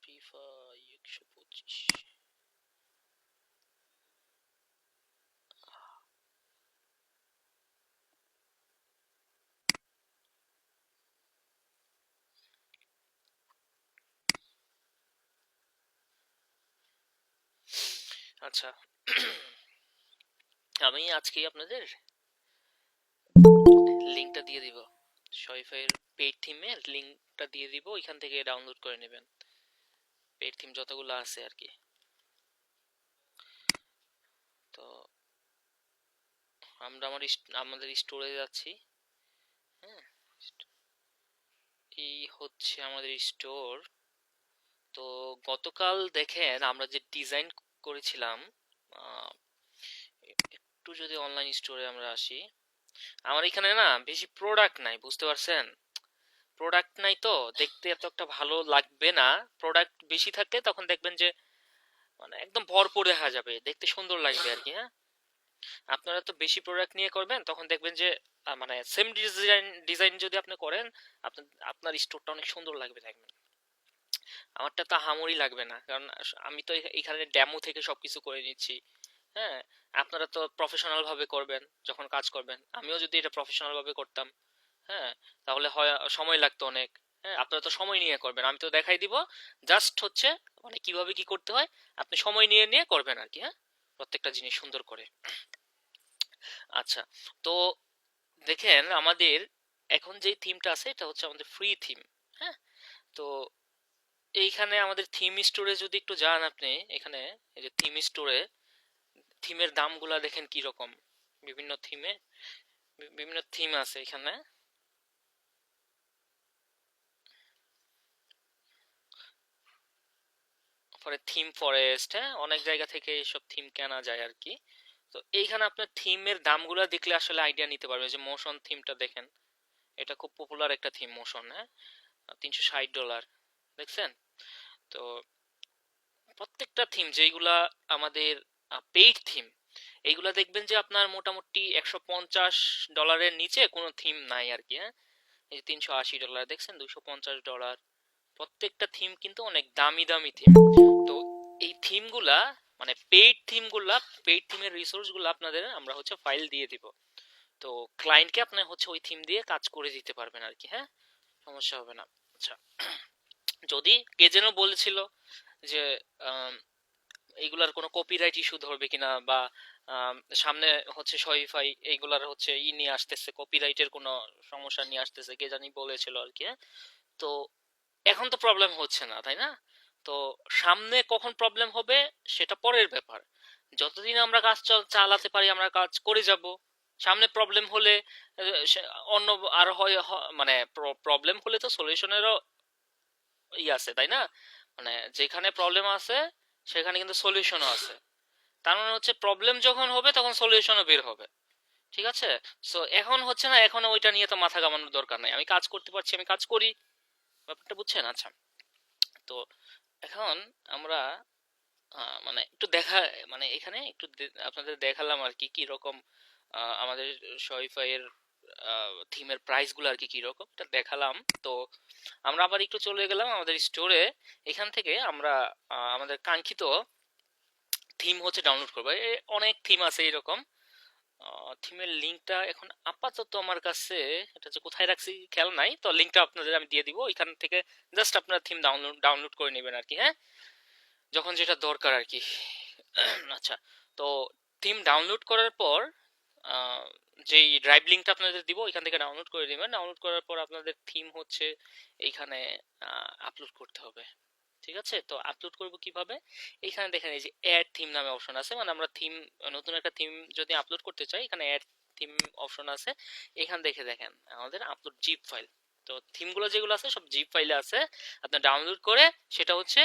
FIFA 125। আচ্ছা, আমি আজকে আপনাদের লিংকটা দিয়ে দিব। শপিফাইয়ের পেইড থিমের লিংকটা দিয়ে দিব, ওইখান থেকে ডাউনলোড করে নেবেন পেইড থিম যতগুলো আছে আর কি। তো আমরা আমাদের স্টোরে যাচ্ছি। হ্যাঁ, এই হচ্ছে আমাদের স্টোর। তো গতকাল দেখেন আমরা যে ডিজাইন করেছিলাম, একটু যদি অনলাইন স্টোরে আমরা আসি, আমার এখানে না বেশি প্রোডাক্ট নাই, বুঝতে পারছেন? প্রোডাক্ট নাই তো দেখতে এত একটা ভালো লাগবে না। প্রোডাক্ট বেশি থাকলে তখন দেখবেন যে মানে একদম ভরপুর দেখা যাবে, দেখতে সুন্দর লাগবে আর কি। হ্যাঁ, আপনারা তো বেশি প্রোডাক্ট নিয়ে করবেন, তখন দেখবেন যে মানে সেম ডিজাইন যদি আপনি করেন, আপনার আপনার স্টোরটা অনেক সুন্দর লাগবে দেখবেন। আমারটা তো হামুরি লাগবে না, কারণ আমি তো এখানে ডেমো থেকে সবকিছু করে নিচ্ছি। হ্যাঁ, আপনারা তো প্রফেশনাল ভাবে করবেন যখন কাজ করবেন। আমিও যদি এটা প্রফেশনাল ভাবে করতাম, হ্যাঁ, তাহলে হয় সময় লাগতো অনেক। হ্যাঁ, আপনারা তো সময় নিয়ে করবেন, আমি তো দেখাই দিব। জাস্ট হচ্ছে মানে কিভাবে কি করতে হয় আপনি সময় নিয়ে নিয়ে করবেন আর কি। হ্যাঁ, প্রত্যেকটা জিনিস সুন্দর করে। আচ্ছা, তো দেখেন আমাদের এখন যে থিমটা আছে এটা হচ্ছে আমাদের ফ্রি থিম। হ্যাঁ, তো এইখানে আমাদের থিম স্টোরে যদি একটু যান আপনি, এখানে এই যে থিম স্টোরে থিমের দামগুলা দেখেন কি রকম। বিভিন্ন থিমে বিভিন্ন থিম আছে এখানে। পরে থিম ফরেস্ট, হ্যাঁ, অনেক জায়গা থেকে এইসব থিম কেনা যায় আর কি। তো এইখানে আপনার থিমের দামগুলা দেখলে আসলে আইডিয়া নিতে পারবে। যে মোশন থিমটা দেখেন, এটা খুব পপুলার একটা থিম মোশন। হ্যাঁ, $360 দেখছেন? তো প্রত্যেকটা থিম যেগুলা আমাদের পেইড থিম, এইগুলা দেখবেন যে আপনার মোটামুটি $150 নিচে কোনো থিম নাই আর কি। হ্যাঁ, এই যে $380 দেখছেন, $250। প্রত্যেকটা থিম কিন্তু অনেক দামি দামি থিম। তো এই থিমগুলা মানে পেইড থিমের রিসোর্স গুলা আপনাদের আমরা হচ্ছে ফাইল দিয়ে দিব। তো ক্লায়েন্টকে আপনি হচ্ছে ওই থিম দিয়ে কাজ করে দিতে পারবেন আর কি। হ্যাঁ, সমস্যা হবে না। আচ্ছা, যদি কে যেন বলেছিল যে আম, এইগুলার কোনো কপিরাইট ইস্যু ধরবে কিনা, বা সামনে হচ্ছে শপিফাই এইগুলার হচ্ছে নিয়ে আসতেছে, কপিরাইটের কোনো সমস্যা নিয়ে আসতেছে, কে জানি বলেছিল আর কি। হ্যাঁ, তো এখন তো প্রবলেম হচ্ছে না, তাই না? তো সামনে কখন প্রবলেম হবে সেটা পরের ব্যাপার। যতদিন আমরা কাজ চালাতে পারি আমরা কাজ করে যাব। সামনে প্রবলেম হলে অন্য আর হয় মানে প্রবলেম হলে তো সলিউশনেরও আছে, তাই না? মানে যেখানে প্রবলেম আছে সেখানে কিন্তু সলিউশনও আছে। তার মানে হচ্ছে প্রবলেম যখন হবে তখন সলিউশনও বের হবে। ঠিক আছে? সো এখন হচ্ছে না, এখন ওইটা নিয়ে তো মাথা ঘামানোর দরকার নাই। আমি কাজ করতে পারছি, আমি কাজ করি। ব্যাপারটা বুঝছেন? আচ্ছা, তো এখন আমরা মানে একটু মানে এখানে একটু আপনাদের দেখালাম আর কি কি রকম আমাদের শপিফাই এর থিমের প্রাইস গুলো আর কি কি রকম এটা দেখালাম। তো আমরা আবার একটু চলে গেলাম আমাদের স্টোরে। এখান থেকে আমরা আমাদের কাঙ্ক্ষিত থিম হচ্ছে ডাউনলোড করবো। অনেক থিম আছে এরকম। থিমের লিংকটা এখন আপাতত আমার কাছে, এটা যে কোথায় রাখছি খেয়াল নাই, তো লিংকটা আপনাদের আমি দিয়ে দিব। এখান থেকে জাস্ট আপনারা থিম ডাউনলোড করে নেবেন আর কি। হ্যাঁ, যখন যেটা দরকার আর কি। আচ্ছা, তো থিম ডাউনলোড করার পর আহ, যেই ড্রাইভ লিঙ্কটা আপনাদের দিব এখান থেকে ডাউনলোড করে দিবেন। ডাউনলোড করার পর আপনাদের থিম হচ্ছে এইখানে আপলোড করতে হবে। ঠিক আছে? তো আপলোড করব কিভাবে? এইখানে দেখেন এই যে অ্যাড থিম নামে অপশন আছে। মানে আমরা থিম, নতুন একটা থিম যদি আপলোড করতে চাই, এখানে অ্যাড থিম অপশন আছে। এখান দেখে দেখেন আমাদের আপলোড জিপ ফাইল। তো থিমগুলো যেগুলো আছে সব জিপ ফাইলে আছে। আপনার ডাউনলোড করে সেটা হচ্ছে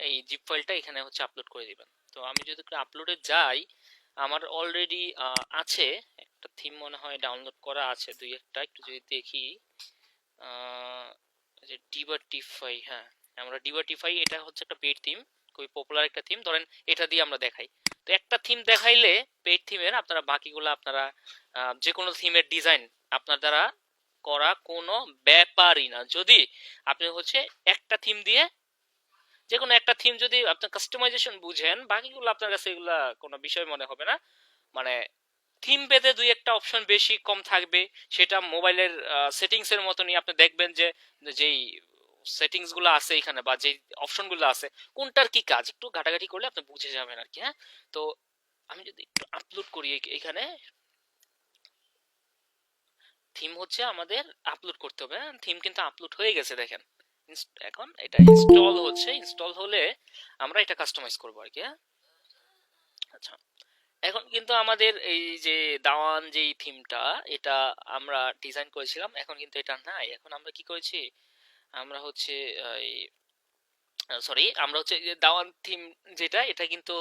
এই জিপ ফাইলটা এখানে হচ্ছে আপলোড করে দিবেন। তো আমি যদি আপলোডে যাই, আমার অলরেডি আছে একটা থিম মনে হয় ডাউনলোড করা আছে, দুই একটা একটু যদি দেখি। আহ, যে ডিভার্টিফাই, হ্যাঁ, আমরা ডিভার্টিফাই, এটা হচ্ছে একটা পেইড থিম, খুবই পপুলার একটা থিম। ধরেন এটা দিয়ে আমরা দেখাই। তো একটা থিম দেখাইলে পেইড থিমের আপনারা বাকিগুলো আপনারা যে কোনো থিমের ডিজাইন আপনার দ্বারা করা কোনো ব্যাপারই না। যদি আপনি হচ্ছে একটা থিম দিয়ে যে কোনো একটা থিম যদি আপনার কাস্টমাইজেশন বুঝেন, বাকিগুলো আপনার কাছে এগুলা কোনো বিষয় মনে হবে না। মানে থিম ভেদে দুই একটা অপশন বেশি কম থাকবে, সেটা মোবাইলের সেটিংস এর মতনই। আপনি দেখবেন যে যেই সেটিংস গুলো আছে এখানে বা যে অপশন গুলো আছে কোনটার কি কাজ একটু ঘাটাঘাটি করলে আপনি বুঝে যাবেন আর কি। হ্যাঁ, তো আমি যদি একটু আপলোড করি এখানে, থিম হচ্ছে আমাদের আপলোড করতে হবে। থিম কিন্তু আপলোড হয়ে গেছে দেখেন। এখন এটা ইনস্টল হচ্ছে, ইনস্টল হলে আমরা এটা কাস্টমাইজ করবো আর কি। হ্যাঁ, আচ্ছা, এখন কিন্তু আমাদের এই যে দাওয়ান যেই থিমটা, এটা আমরা ডিজাইন করেছিলাম, এখন কিন্তু এটা নাই। এখন আমরা কি করেছি, আমরা হচ্ছে সরি, আমরা হচ্ছে এই যে দাওয়ান থিম যেটা, এটা কিন্তু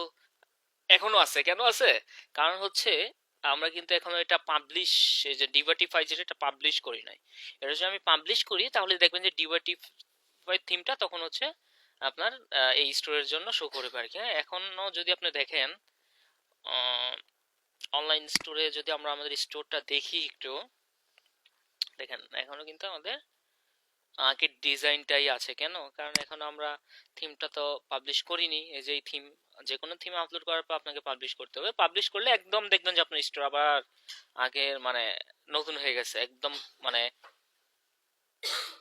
এখনো আছে। কেন আছে? কারণ হচ্ছে আমরা কিন্তু এখনো এটা পাবলিশ, এই যে ডিভার্টিফাই যেটা, এটা পাবলিশ করি নাই। এটা যদি আমি পাবলিশ করি তাহলে দেখবেন যে ডিভার্টিফাই থিমটা তখন হচ্ছে আপনার এই স্টোরের জন্য শো করবে আর কি। হ্যাঁ, এখনো যদি আপনি দেখেন অনলাইন স্টোরে, যদি আমরা আমাদের স্টোরটা দেখি একটু, দেখেন এখনো কিন্তু আমাদের আগের ডিজাইনটাই আছে। কেন? কারণ এখন আমরা থিমটা তো পাবলিশ করিনি। এই যে থিম, যে কোনো থিম আপলোড করার পর আপনাকে পাবলিশ করতে হবে। পাবলিশ করলে একদম দেখবেন যে আপনার স্টোর আবার আগের মানে নতুন হয়ে গেছে একদম। মানে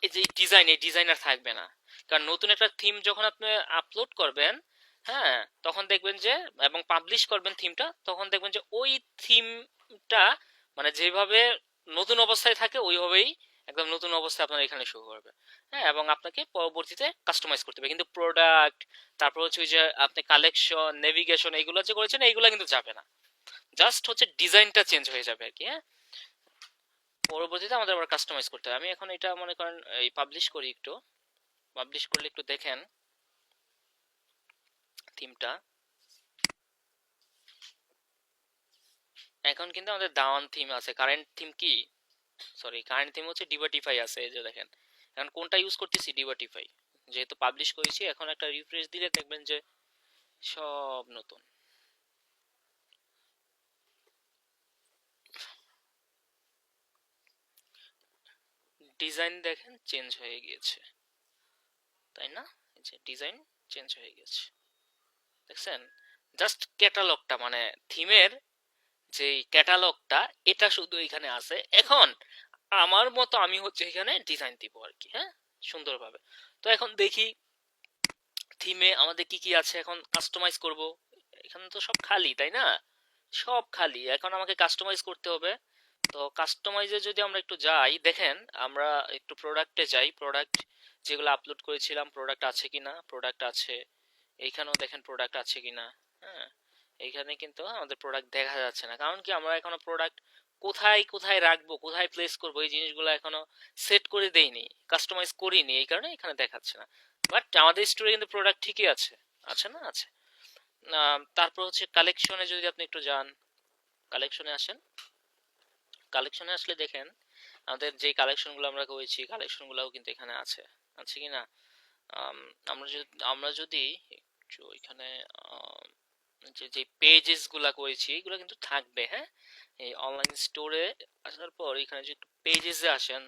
এই যে ডিজাইন, এই ডিজাইন আর থাকবে না। কারণ নতুন একটা থিম যখন আপনি আপলোড করবেন, হ্যাঁ, তখন দেখবেন যে, এবং পাবলিশ করবেন থিমটা, তখন দেখবেন যে ওই থিমটা মানে যেভাবে নতুন অবস্থায় থাকে ওইভাবেই একদম নতুন অবস্থায় আপনার এখানে শো করবে। হ্যাঁ, এবং আপনাকে পরবর্তীতে কাস্টমাইজ করতে হবে। কিন্তু প্রোডাক্ট, তারপর হচ্ছে ওই যে আপনি কালেকশন, নেভিগেশন এইগুলো যে করেছেন এইগুলো কিন্তু যাবে না। জাস্ট হচ্ছে ডিজাইনটা চেঞ্জ হয়ে যাবে আর কি। হ্যাঁ, পরবর্তীতে আমাদের আবার কাস্টমাইজ করতে হবে। আমি এখন এটা মনে করেন এই পাবলিশ করি একটু, পাবলিশ করলে একটু দেখেন থিমটা। এখন কিন্তু আমাদের দাওয়ান থিম আছে। কারেন্ট থিম কি, সরি, কারেন্ট থিম হচ্ছে ডিভার্টিফাই আছে, এই যে দেখেন। এখন কোনটা ইউজ করতেছি? ডিভার্টিফাই। যেহেতু পাবলিশ করেছি, এখন একটা রিফ্রেশ দিলে দেখবেন যে সব নতুন ডিজাইন দেখেন চেঞ্জ হয়ে গিয়েছে, তাই না? এই যে ডিজাইন চেঞ্জ হয়ে গেছে, দেখছেন? জাস্ট ক্যাটালগটা মানে থিমের যে ক্যাটালগটা, এটা শুধু এখানে আছে। এখন আমার মতো আমি হচ্ছে এখানে ডিজাইন দিব আর কি। হ্যাঁ, সুন্দরভাবে। তো এখন দেখি থিমে আমাদের কি কি আছে, এখন কাস্টমাইজ করব। এখানে তো সব খালি, তাই না? সব খালি, এখন আমাকে কাস্টমাইজ করতে হবে। তো কাস্টমাইজে যদি আমরা একটু যাই, দেখেন আমরা একটু প্রোডাক্টে যাই। প্রোডাক্ট যেগুলো আপলোড করেছিলাম, প্রোডাক্ট আছে কিনা? প্রোডাক্ট আছে। এইখানেও দেখেন প্রোডাক্ট আছে কিনা। হ্যাঁ, এইখানে কিন্তু আমাদের প্রোডাক্ট দেখা যাচ্ছে না। কারণ কি, আমরা এখনো প্রোডাক্ট কোথায় কোথায় রাখবো, কোথায় প্লেস করবো, এই জিনিসগুলো এখনো সেট করে দেইনি, কাস্টমাইজ করিনি, এই কারণে এখানে দেখাচ্ছে না। বাট আমাদের স্টোরে কিন্তু প্রোডাক্ট ঠিকই আছে। আছে না? আছে। তারপর হচ্ছে কালেকশনে যদি আপনি একটু যান, কালেকশনে আসেন। কালেকশনে আসলে দেখেন আমাদের যে কালেকশনগুলো আমরা করেছি, কালেকশনগুলোও কিন্তু এখানে আছে। আছে কি না? আমরা যদি একটু এখানে যে যে পেজেস গুলা করেছি এগুলো কিন্তু থাকবে। হ্যাঁ, এই অনলাইন স্টোরে আসার পর এখানে যে একটু পেজেসে আসেন,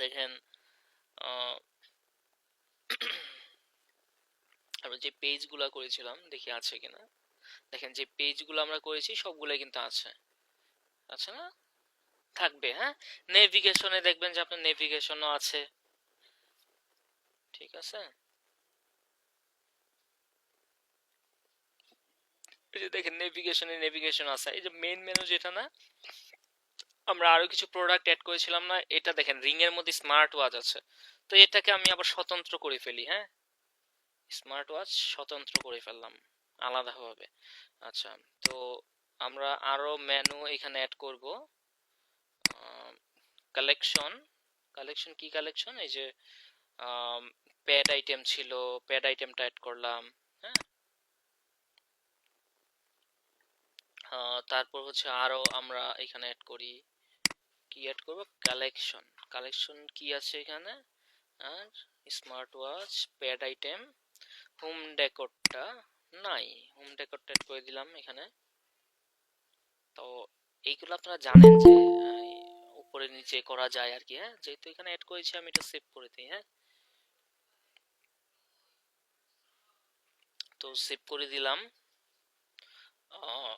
দেখেন আমরা যে পেজগুলো করেছিলাম দেখি আছে কিনা। দেখেন যে পেজগুলো আমরা করেছি সবগুলাই কিন্তু আছে। আছে না? থাকবে। হ্যাঁ, নেভিগেশনে দেখবেন যে আপনার নেভিগেশনও আছে। ঠিক আছে, এই যে দেখেন নেভিগেশনে নেভিগেশন আছে। এই যে মেইন মেনু যেটা না, আমরা আরো কিছু প্রোডাক্ট অ্যাড করেছিলাম না, এটা দেখেন রিং এর মধ্যে স্মার্ট ওয়াচ আছে। তো এটাকে আমি আবার স্বতন্ত্র করে ফেলি। হ্যাঁ, স্মার্ট ওয়াচ স্বতন্ত্র করে ফেললাম আলাদাভাবে। আচ্ছা, তো আমরা আরো মেনু এখানে অ্যাড করব। কালেকশন, কালেকশন কি কালেকশন, এই যে প্যাড আইটেম ছিল, প্যাড আইটেমটা অ্যাড করলাম। হ্যাঁ, তারপর হচ্ছে আরো আমরা এখানে অ্যাড করি, কি অ্যাড করব? কালেকশন। কালেকশন কি আছে এখানে? আর smart watch, pad item, home ডেকোরটা নাই, হোম ডেকোরটা অ্যাড করে দিলাম এখানে। তো এইগুলো আপনারা জানেন যে উপরে নিচে করা যায় আর কি। হ্যাঁ, যেহেতু এখানে অ্যাড করেছি আমি এটা সেভ করে দিই। হ্যাঁ, তো সেভ করে দিলাম। আহ,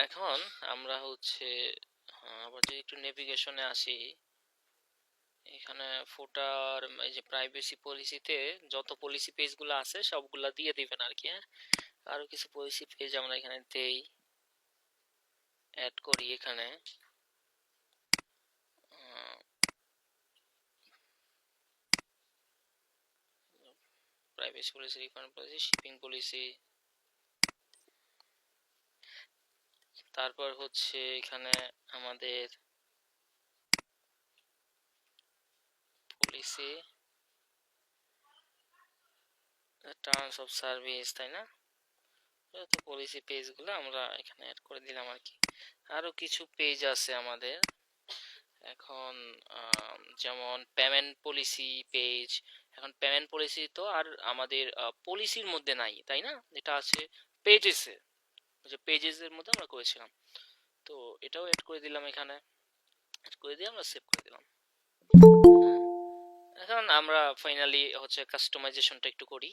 এখন আমরা হচ্ছে আবার যদি একটু নেভিগেশনে আসি, এখানে ফুটার এই যে প্রাইভেসি পলিসিতে যত পলিসি পেজ গুলো আছে সবগুলা দিয়ে দিবেন আর কি। হ্যাঁ, আরো কিছু পলিসি পেজ আমরা এখানে দেই, অ্যাড করি এখানে। Privacy policy, refund policy, shipping policy, তারপর হচ্ছে এখানে আমাদের পলিসি, টার্মস অফ সার্ভিস, তাই না? যত পলিসি পেজগুলো আমরা এখানে অ্যাড করে দিলাম আর কি। আরো কিছু পেজ আছে আমাদের এখন, যেমন পেমেন্ট পলিসি পেজ। এখন পেমেন্ট পলিসি তো আর আমাদের পলিসির মধ্যে নাই, তাই না? এটা আছে পেজেসে, যে পেজেসের মধ্যে আমরা করেছিলাম। তো এটাও অ্যাড করে দিলাম এখানে, অ্যাড করে দিয়ে আমরা সেভ করে দিলাম। এখন আমরা ফাইনালি হচ্ছে কাস্টমাইজেশনটা একটু করি।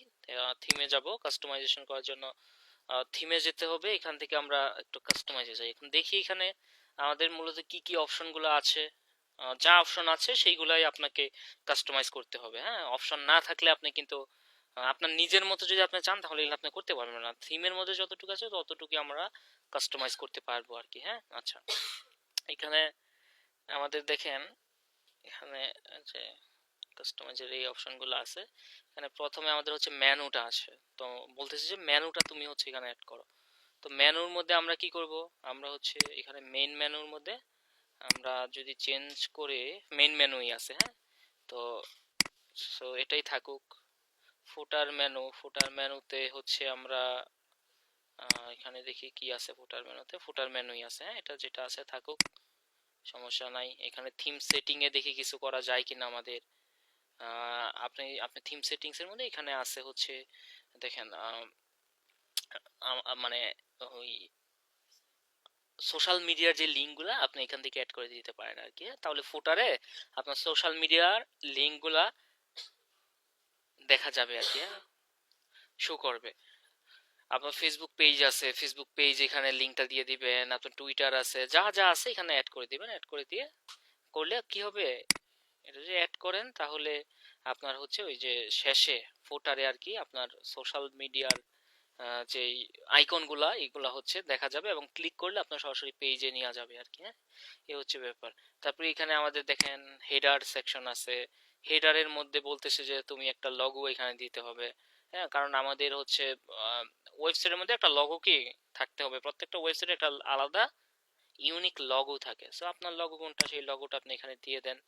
থিমে যাব, কাস্টমাইজেশন করার জন্য থিমে যেতে হবে। এখান থেকে আমরা একটু কাস্টমাইজে যাই। এখন দেখি এখানে আমাদের মূলত কি কি অপশনগুলো আছে। যা অপশন আছে সেইগুলাই আপনাকে কাস্টমাইজ করতে হবে। হ্যাঁ, অপশন না থাকলে আপনি কিন্তু আপনার নিজের মতো যদি আপনি চান তাহলে এগুলো আপনি করতে পারবেন না। থিমের মধ্যে যতটুকু আছে ততটুকু আমরা কাস্টমাইজ করতে পারবো আর কি। হ্যাঁ, আচ্ছা, এখানে আমাদের দেখেন, এখানে যে কাস্টমাইজের এই অপশনগুলো আছে, এখানে প্রথমে আমাদের হচ্ছে মেনুটা আছে। তো বলতেছে যে মেনুটা তুমি হচ্ছে এখানে অ্যাড করো। তো মেনুর মধ্যে আমরা কি করব, আমরা হচ্ছে এখানে মেইন মেনুর মধ্যে আমরা যদি চেঞ্জ করে, মেইন মেনুই আছে। হ্যাঁ, তো সো এটাই থাকুক। ফুটার মেনু, ফুটার মেনুতে হচ্ছে আমরা এখানে দেখি কি আছে ফুটার মেনুতে, ফুটার মেনুই আছে। হ্যাঁ, এটা যেটা আছে থাকুক, সমস্যা নাই। এখানে থিম সেটিং এ দেখি কিছু করা যায় কিনা আমাদের। আপনি আপনি থিম সেটিংস এর মধ্যে এখানে আছে হচ্ছে দেখেন, মানে ওই সোশ্যাল মিডিয়ার যে লিঙ্কগুলা আপনি এখান থেকে অ্যাড করে দিতে পারেন আর কি। তাহলে ফুটারে আপনার সোশ্যাল মিডিয়ার লিঙ্কগুলা দেখা যাবে আর কি, শো করবে। আপনার ফেসবুক পেজ আছে, ফেসবুক পেজ এখানে লিঙ্কটা দিয়ে দিবেন। আপনার টুইটার আছে, যা যা আছে এখানে অ্যাড করে দিবেন। অ্যাড করে দিয়ে করলে কি হবে, এটা যদি অ্যাড করেন তাহলে আপনার হচ্ছে ওই যে শেষে ফুটারে আর কি আপনার সোশ্যাল মিডিয়ার যেই আইকনগুলা এগুলা হচ্ছে দেখা যাবে এবং ক্লিক করলে আপনার সরাসরি পেজে নিয়ে যাবে আর কি। হ্যাঁ, এই হচ্ছে ব্যাপার। তারপরে এখানে আমাদের দেখেন হেডার সেকশন আছে। হেডারের মধ্যে বলতেছে যে তুমি একটা লগো এখানে দিতে হবে। হ্যাঁ, কারণ আমাদের হচ্ছে ওয়েবসাইটের মধ্যে একটা লগো কি থাকতে হবে। প্রত্যেকটা ওয়েবসাইটে একটা আলাদা ইউনিক লগো থাকে। সো আপনার লগো কোনটা সেই লগোটা আপনি এখানে দিয়ে দেন।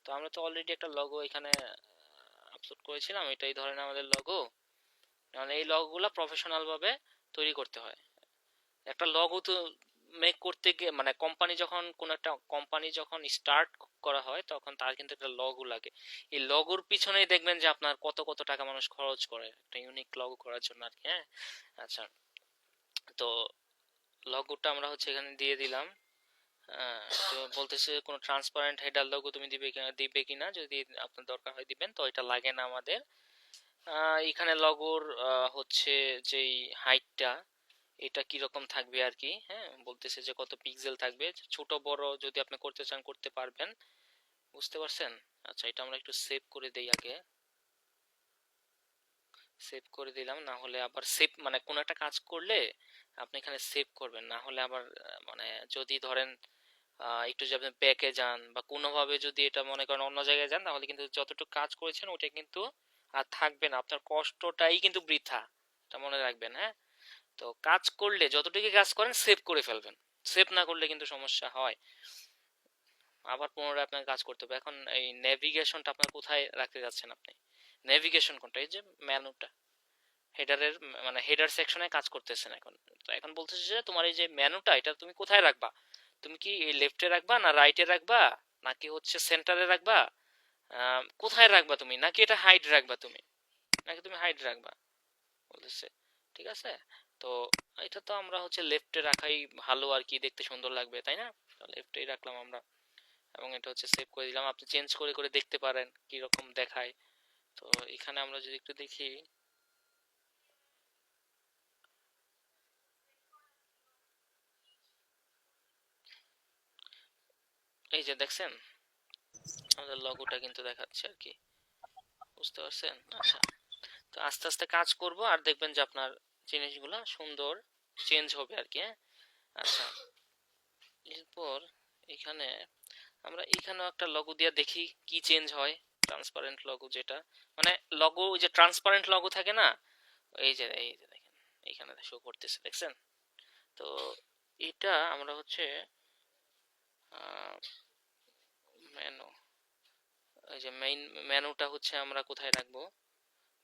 তো আমরা তো অলরেডি একটা লগো এখানে আপলোড করেছিলাম, এটাই ধরেন আমাদের লগো। মানে এই লগোগুলো প্রফেশনাল ভাবে তৈরি করতে হয়। একটা লগো তো মেক করতে গিয়ে মানে কোম্পানি যখন কোন একটা কোম্পানি যখন স্টার্ট করা হয় তখন তার কিন্তু একটা লগো লাগে। এই লগোর পিছনেই দেখবেন যে আপনার কত কত টাকা মানুষ খরচ করে একটা ইউনিক লগো করার জন্য আর কি। হ্যাঁ, আচ্ছা, তো লগোটা আমরা হচ্ছে এখানে দিয়ে দিলাম। তো বলতেছে কোনো ট্রান্সপারেন্ট হেডার লগো তুমি দিবে কিনা, যদি আপনার দরকার হয় দিবেন, তো এটা লাগে না আমাদের। এখানে লগোর হচ্ছে যেই হাইটটা এটা কিরকম থাকবে আর কি। হ্যাঁ, বলতেছে যে কত পিক্সেল থাকবে, ছোট বড় যদি আপনি করতে চান করতে পারবেন। বুঝতে পারছেন? আচ্ছা, এটা আমরা একটু সেভ করে দেই আগে। সেভ করে দিলাম, না হলে আবার সেভ মানে কোন একটা কাজ করলে আপনি এখানে সেভ করবেন, না হলে আবার মানে যদি ধরেন একটু যদি আপনি ব্যাকে যান বা কোনোভাবে যদি এটা মনে করেন অন্য জায়গায় যান তাহলে কিন্তু যতটুকু কাজ করেছেন ওটা কিন্তু আর থাকবে না, আপনার কষ্টটাই কিন্তু বৃথা। এটা মনে রাখবেন। হ্যাঁ, তো কাজ করলে যতটুকু কাজ করেন সেভ করে ফেলবেন। সেভ না করলে কিন্তু সমস্যা হয়, আবার পুনরায় আপনাকে কাজ করতে হবে। এখন এই নেভিগেশনটা আপনার কোথায় রাখতে যাচ্ছেন আপনি? নেভিগেশন কোনটা? এই যে মেনুটা, হেডারের মানে হেডার সেকশনে কাজ করতেছেন এখন। তো এখন বলতেছে যে তোমার এই যে মেনুটা এটা তুমি কোথায় রাখবা? তুমি কি এই লেফটে রাখবা না রাইটে রাখবা নাকি হচ্ছে সেন্টারে রাখবা? কোথায় রাখবা তুমি, নাকি এটা হাইড রাখবা তুমি, নাকি তুমি হাইড রাখবা বলতেছে। ঠিক আছে, তো এটা তো আমরা হচ্ছে লেফটে রাখাই ভালো আর কি, দেখতে সুন্দর লাগবে তাই না? লেফটেই রাখলাম আমরা এবং এটা হচ্ছে সেভ করে দিলাম। আপনি চেঞ্জ করে করে দেখতে পারেন কি রকম দেখায়। তো এখানে আমরা যদি একটু দেখি, এই যে দেখছেন আমাদের লগোটা কিন্তু দেখাচ্ছে আর কি, বুঝতে পারছেন? আচ্ছা, তো আস্তে আস্তে কাজ করব আর দেখবেন যে আপনার জিনিসগুলা সুন্দর চেঞ্জ হবে আর কি, হ্যাঁ। আচ্ছা, এরপর এখানে আমরা এখানেও একটা লগো দিয়ে দেখি কি চেঞ্জ হয়। ট্রান্সপারেন্ট লগো, যেটা মানে লগো, ওই যে ট্রান্সপারেন্ট লগো থাকে না, এই যে দেখেন এইখানে শো করতেছে, দেখছেন? তো এটা আমরা হচ্ছে মেনু, এই যে মেইন মেনুটা হচ্ছে আমরা কোথায় রাখবো,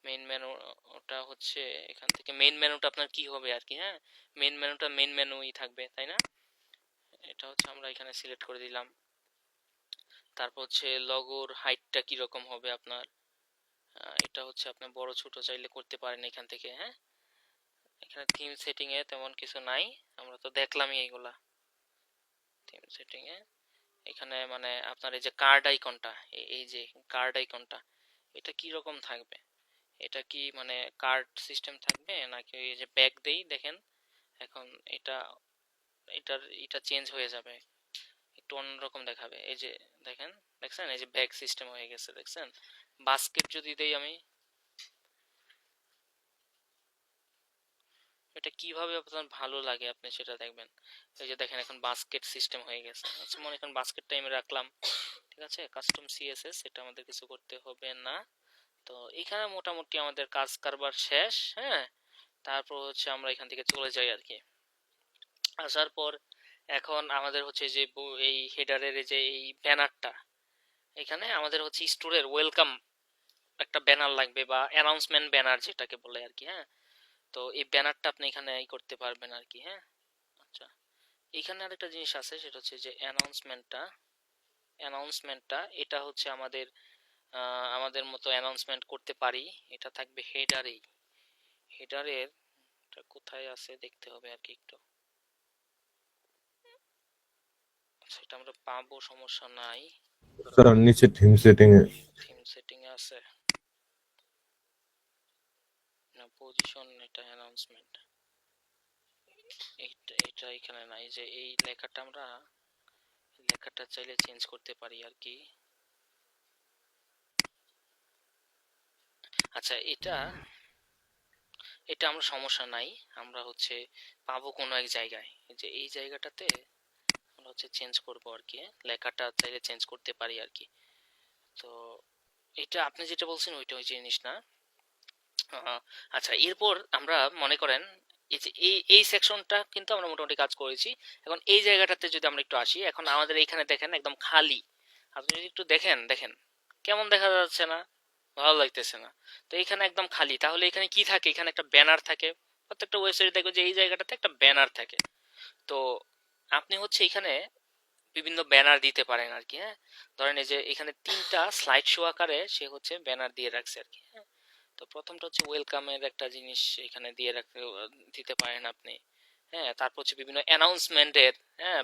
মেইন মেনু ওটা হচ্ছে এখান থেকে মেইন মেনুটা আপনার কি হবে আর কি, হ্যাঁ। মেইন মেনুটা মেইন মেনুই থাকবে, তাই না? এটা হচ্ছে আমরা এখানে সিলেক্ট করে দিলাম। তারপর হচ্ছে লগোর হাইটটা কি রকম হবে আপনার, এটা হচ্ছে আপনি বড় ছোট চাইলে করতে পারেন এখান থেকে, হ্যাঁ। এখানে থিম সেটিং এ তেমন কিছু নাই, আমরা তো দেখলামই এইগুলা। থিম সেটিং এ এখানে মানে আপনার এই যে কার্ড আইকনটা, এই যে কার্ড আইকনটা, এটা কি রকম থাকবে? এটা কি মানে কার্ড সিস্টেম থাকবে নাকি এই যে ব্যাক দেই দেখেন এখন, এটা এটা চেঞ্জ হয়ে যাবে, একটু অন্যরকম দেখাবে। এই যে দেখেন, দেখছেন এই যে ব্যাক সিস্টেম হয়ে গেছে, দেখছেন? বাস্কেট যদি দেই আমি, এটা কিভাবে আপনার ভালো লাগে আপনি সেটা দেখবেন। এই যে দেখেন এখন বাস্কেট সিস্টেম হয়ে গেছে। আচ্ছা, মনে করেন বাস্কেট টাইমে রাখলাম, ঠিক আছে। কাস্টম সিএসএস এটা আমাদের কিছু করতে হবে না। তো এখানে মোটামুটি আমাদের কাজ কারবার শেষ, হ্যাঁ। তারপর হচ্ছে আমরা এখান থেকে চলে যাই আর কি। আসার পর এখন আমাদের হচ্ছে যে এই হেডারের যে এই ব্যানারটা, এখানে আমাদের হচ্ছে স্টোরের ওয়েলকাম একটা ব্যানার লাগবে, বা অ্যানাউন্সমেন্ট ব্যানার যেটাকে বলে আর কি, হ্যাঁ। তো এই ব্যানারটা আপনি এখানে করতে পারবেন আর কি, হ্যাঁ। আচ্ছা, এখানে আরেকটা জিনিস আছে, সেটা হচ্ছে যে অ্যানাউন্সমেন্টটা এটা হচ্ছে আমাদের আমাদের মতো অ্যানাউন্সমেন্ট করতে পারি। এটা থাকবে হেডারেই, হেডারের কোথায় আছে দেখতে হবে আর কি একটু, সেটা আমরা পাবো, সমস্যা নাই। স্যার নিচে থিম সেটিং এ। থিম সেটিং এ আছে না, পজিশন, এটা অ্যানাউন্সমেন্ট, এটা এখানে নাই। যে এই লেখাটা আমরা লেখাটা চাইলে চেঞ্জ করতে পারি আর কি। আচ্ছা, এটা এটা আমরা সমস্যা নাই, আমরা হচ্ছে পাবো কোনো এক জায়গায়, যে এই জায়গাটাতে আমরা হচ্ছে চেঞ্জ করবো আর কি, লেখাটা চাইলে চেঞ্জ করতে পারি আর কি। তো এটা আপনি যেটা বলছেন ওইটা ওই জিনিস না। আচ্ছা, এরপর আমরা মনে করেন এই যে এই সেকশনটা কিন্তু আমরা মোটামুটি কাজ করেছি। এখন এই জায়গাটাতে যদি আমরা একটু আসি, এখন আমাদের এইখানে দেখেন একদম খালি, আপনি যদি একটু দেখেন, দেখেন কেমন দেখা যাচ্ছে না? ভালো লাগতেছে না। তো এখানে একদম খালি, তাহলে এখানে কি থাকে? এখানে একটা ব্যানার থাকে। প্রত্যেকটা ওয়েবসাইটে দেখবে যে এই জায়গাটাতে একটা ব্যানার থাকে। তো আপনি হচ্ছে এখানে বিভিন্ন ব্যানার দিতে পারেন আর কি, হ্যাঁ। ধরেন এই যে এখানে 3টা স্লাইড শো আকারে সে হচ্ছে ব্যানার দিয়ে রাখছে আর কি, হ্যাঁ। তো প্রথমটা হচ্ছে ওয়েলকামের একটা জিনিস এখানে দিয়ে রাখতে দিতে পারেন আপনি, হ্যাঁ। তারপর হচ্ছে বিভিন্ন অ্যানাউন্সমেন্টের, হ্যাঁ,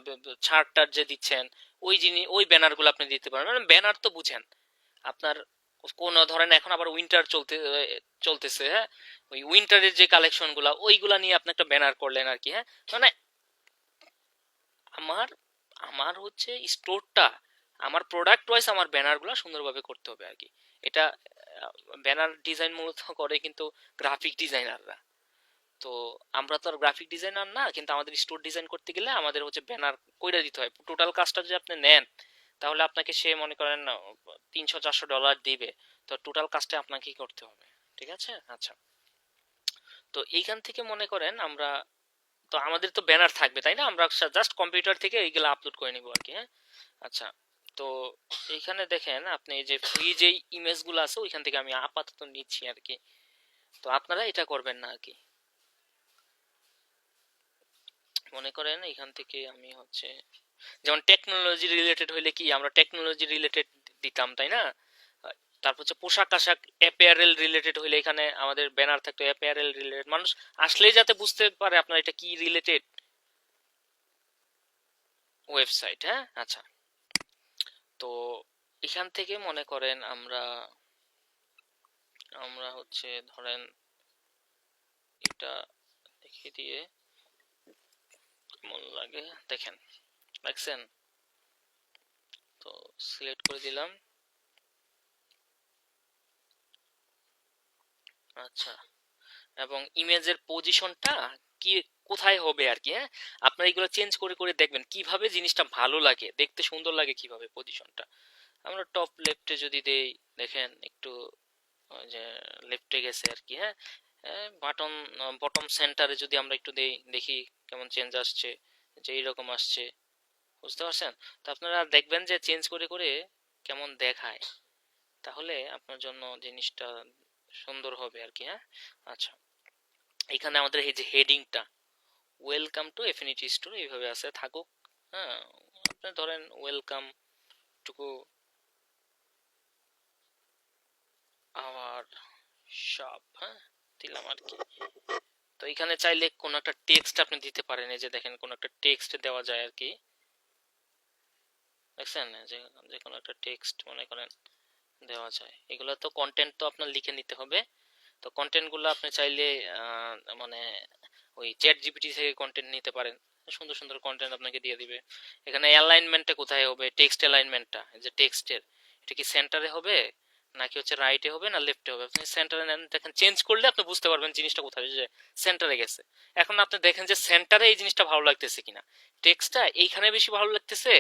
ছাড়টার যে দিচ্ছেন ওই জিনিস, ওই ব্যানারগুলো আপনি দিতে পারেন। মানে ব্যানার তো বুঝেন আপনার, কোন ধরেন এখন আবার উইন্টার চলতেছে, হ্যাঁ। ওই উইন্টারের যে কালেকশন গুলা ওইগুলা নিয়ে আপনি একটা ব্যানার করলেন আর কি, হ্যাঁ। মানে আমার আমার হচ্ছে স্টোরটা, আমার প্রোডাক্ট ওয়াইজ আমার ব্যানারগুলো সুন্দরভাবে করতে হবে আর কি। এটা ব্যানার ডিজাইন মূলত করে কিন্তু গ্রাফিক ডিজাইনাররা। তো আমরা তো আর গ্রাফিক ডিজাইনার না, কিন্তু আমাদের স্টোর ডিজাইন করতে গেলে আমাদের হচ্ছে ব্যানার কইরা দিতে হয়। টোটাল কাজটা যদি আপনি নেন তাহলে আপনাকে সে মনে করেন $300-400 দিবে। তো টোটাল কাজটা আপনাকেই করতে হবে, ঠিক আছে। আচ্ছা, তো এইখান থেকে মনে করেন আমরা, তো আমাদের তো ব্যানার থাকবে তাই না, আমরা জাস্ট কম্পিউটার থেকে এইগুলো আপলোড করে নিব আর কি, হ্যাঁ। আচ্ছা, তো এইখানে দেখেন আপনি এই যে ফ্রি যে ইমেজগুলো আছে ওইখান থেকে আমি আপাতত নিচ্ছি আর কি। তো আপনারা এটা করবেন না আর কি। মনে করেন এখান থেকে আমি হচ্ছে যেমন টেকনোলজি রিলেটেড হইলে কি আমরা টেকনোলজি রিলেটেড দিতাম, তাই না? তারপর হচ্ছে পোশাক আশাক অ্যাপিয়ারেল রিলেটেড হইলে এখানে আমাদের ব্যানার থাকতো অ্যাপিয়ারেল রিলেটেড, মানুষ আসলেই যাতে বুঝতে পারে আপনার এটা কি রিলেটেড ওয়েবসাইট, হ্যাঁ। আচ্ছা, তো এখান থেকে মনে করেন আমরা আমরা হচ্ছে ধরেন এটা দেখিয়ে দিয়ে কেমন লাগে দেখেন, দেখছেন? তো সিলেক্ট করে দিলাম। আচ্ছা, এবং ইমেজের পজিশনটা কি কোথায় হবে আর কি, হ্যাঁ আপনারা এগুলো চেঞ্জ করে করে দেখবেন কিভাবে জিনিসটা ভালো লাগে, দেখতে সুন্দর লাগে কিভাবে পজিশনটা। আমরা টপ লেফটে যদি দেই, দেখেন একটু ওই যে লেফটে গেছে আর কি, হ্যাঁ। বাটন বটম সেন্টারে যদি আমরা একটু দেই, দেখি কেমন চেঞ্জ আসছে, যে এইরকম আসছে, বুঝতে পারছেন? তো আপনারা দেখবেন যে চেঞ্জ করে করে কেমন দেখায়, তাহলে আপনার জন্য জিনিসটা সুন্দর হবে আর কি, হ্যাঁ। আচ্ছা, এখানে আমাদের এই যে হেডিংটা, ওয়েলকাম টু এফিনিটি স্টোর এইভাবে আছে থাকুক, হ্যাঁ। আপনি ধরেন ওয়েলকাম টুকু আওয়ার শপ, হ্যাঁ দিলাম আর কি। তো এখানে চাইলে কোন একটা টেক্সট আপনি দিতে পারেন, এই যে দেখেন কোন একটা টেক্সট দেওয়া যায় আর কি, দেখছেন যে যে কোনো একটা টেক্সট মনে করেন দেওয়া যায়। এগুলো তো কন্টেন্ট তো আপনার লিখে নিতে হবে। তো কন্টেন্ট গুলো আপনি চাইলে মানে ওই চ্যাট জিপিটি থেকে কন্টেন্ট নিতে পারেন, সুন্দর সুন্দর কন্টেন্ট আপনাকে দিয়ে দিবে। এখানে অ্যালাইনমেন্টটা কোথায় হবে, টেক্সট অ্যালাইনমেন্টটা, যে টেক্সটের এটা কি সেন্টারে হবে নাকি হচ্ছে রাইটে হবে না লেফটে হবে, আপনি সেন্টারে নেন, দেখেন চেঞ্জ করলে আপনি বুঝতে পারবেন জিনিসটা কোথায়, যে সেন্টারে গেছে। এখন আপনি দেখেন যে সেন্টারে এই জিনিসটা ভালো লাগতেছে কিনা, টেক্সটটা এইখানে বেশি ভালো লাগতেছে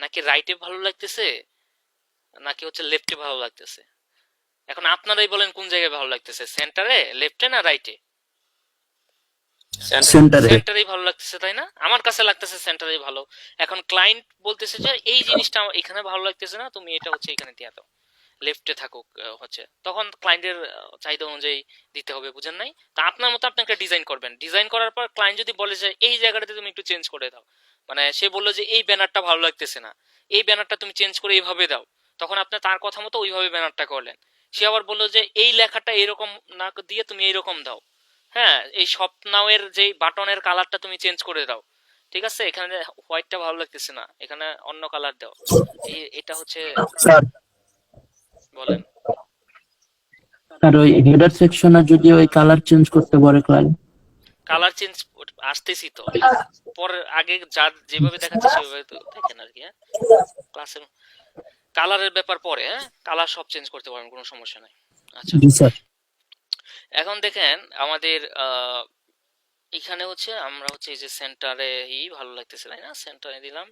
নাকি রাইটে ভালো লাগতেছে নাকি হচ্ছে লেফটে ভালো লাগতেছে। এখন আপনারাই বলেন কোন জায়গায় ভালো লাগতেছে, সেন্টারে, লেফটে না রাইটে? সেন্টারে। সেন্টারেই ভালো লাগতেছে তাই না? আমার কাছে লাগতেছে সেন্টারেই ভালো। এখন ক্লায়েন্ট বলতেছে যে এই জিনিসটা আমার এখানে ভালো লাগতেছে না, তুমি এটা হচ্ছে এখানে দিয়ে দাও, লেফটে থাকুক, হচ্ছে তখন ক্লায়েন্টের চাহিদা অনুযায়ী দিতে হবে, বুঝেন নাই? তা আপনার মতো আপনি একটা ডিজাইন করবেন, ডিজাইন করার পর ক্লায়েন্ট যদি বলে যে এই জায়গাটাতে তুমি একটু চেঞ্জ করে দাও, মানে সে বললো যে এই ব্যানারটা ভালো লাগতেছে না, এই ব্যানারটা তুমি চেঞ্জ করে এইভাবে দাও, তখন আপনি তার কথা মতো ওইভাবে ব্যানারটা করলেন। সে আবার বললো যে এই লেখাটা এরকম না দিয়ে তুমি এইরকম দাও, হ্যাঁ এই শপ নাও এর যে বাটনের কালারটা তুমি চেঞ্জ করে দাও, ঠিক আছে এখানে হোয়াইটটা ভালো লাগতেছে না, এখানে অন্য কালার দাও, এটা হচ্ছে, স্যার, বলেন। আর ওই হেডার সেকশনে যদি ওই কালার চেঞ্জ করতে পারে ক্লায়েন্ট। কালার চেঞ্জ আসতেছি তো, পরে আগে যা যেভাবে দেখাচ্ছে সেভাবে তো দেখেন আর কি, হ্যাঁ ক্লাসের কালারের ব্যাপার পরে, হ্যাঁ কালার সব চেঞ্জ করতে পারেন, কোনো সমস্যা নাই। আচ্ছা, জি স্যার। এখন দেখেন আমাদের এখানে হচ্ছে আমরা হচ্ছে এই যে সেন্টারে ভালো লাগতেছে তাই না, সেন্টারে দিলাম।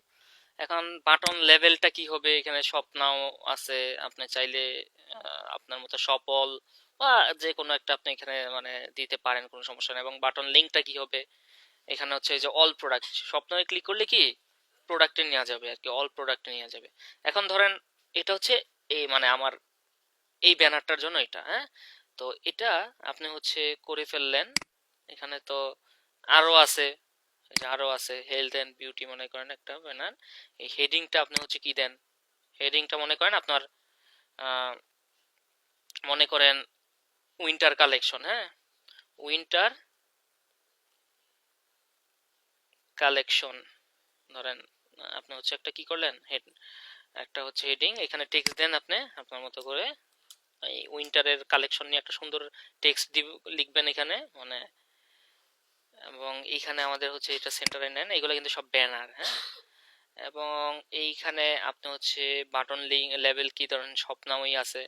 এখন বাটন লেভেলটা কি হবে, এখানে স্বপ্নাও আছে, আপনি চাইলে আপনার মতো সফল বা যে কোনো একটা আপনি এখানে মানে দিতে পারেন, কোনো সমস্যা নেই। এবং বাটন লিঙ্কটা কি হবে, এখানে হচ্ছে এই যে অল প্রোডাক্ট, স্বপ্নয়ে ক্লিক করলে কি প্রোডাক্টে নেওয়া যাবে আর কি, অল প্রোডাক্টে নেওয়া যাবে। এখন ধরেন এটা হচ্ছে এই মানে আমার এই ব্যানারটার জন্য এটা, হ্যাঁ। তো এটা আপনি হচ্ছে করে ফেললেন, এখানে তো আরো আছে, এই যে আরো আছে হেলথ এন্ড বিউটি মনে করেন একটা ব্যানার। এই হেডিংটা আপনি হচ্ছে কি দেন, হেডিংটা মনে করেন আপনার আহ, মনে করেন উইন্টার কালেকশন, হ্যাঁ উইন্টার কালেকশন ধরেন, আপনি হচ্ছে একটা কি করলেন হেড, একটা হচ্ছে হেডিং, এখানে টেক্সট দেন আপনি আপনার মতো করে, এই উইন্টারের কালেকশন নিয়ে একটা সুন্দর টেক্সট লিখবেন এখানে মানে। এবং এইখানে আমাদের হচ্ছে এটা সেন্টারে নেন, এগুলো কিন্তু সব ব্যানার, হ্যাঁ। এবং এইখানে আপনি হচ্ছে বাটন লিঙ্ক লেভেল কি ধরেন স্বপ্নামই আছে।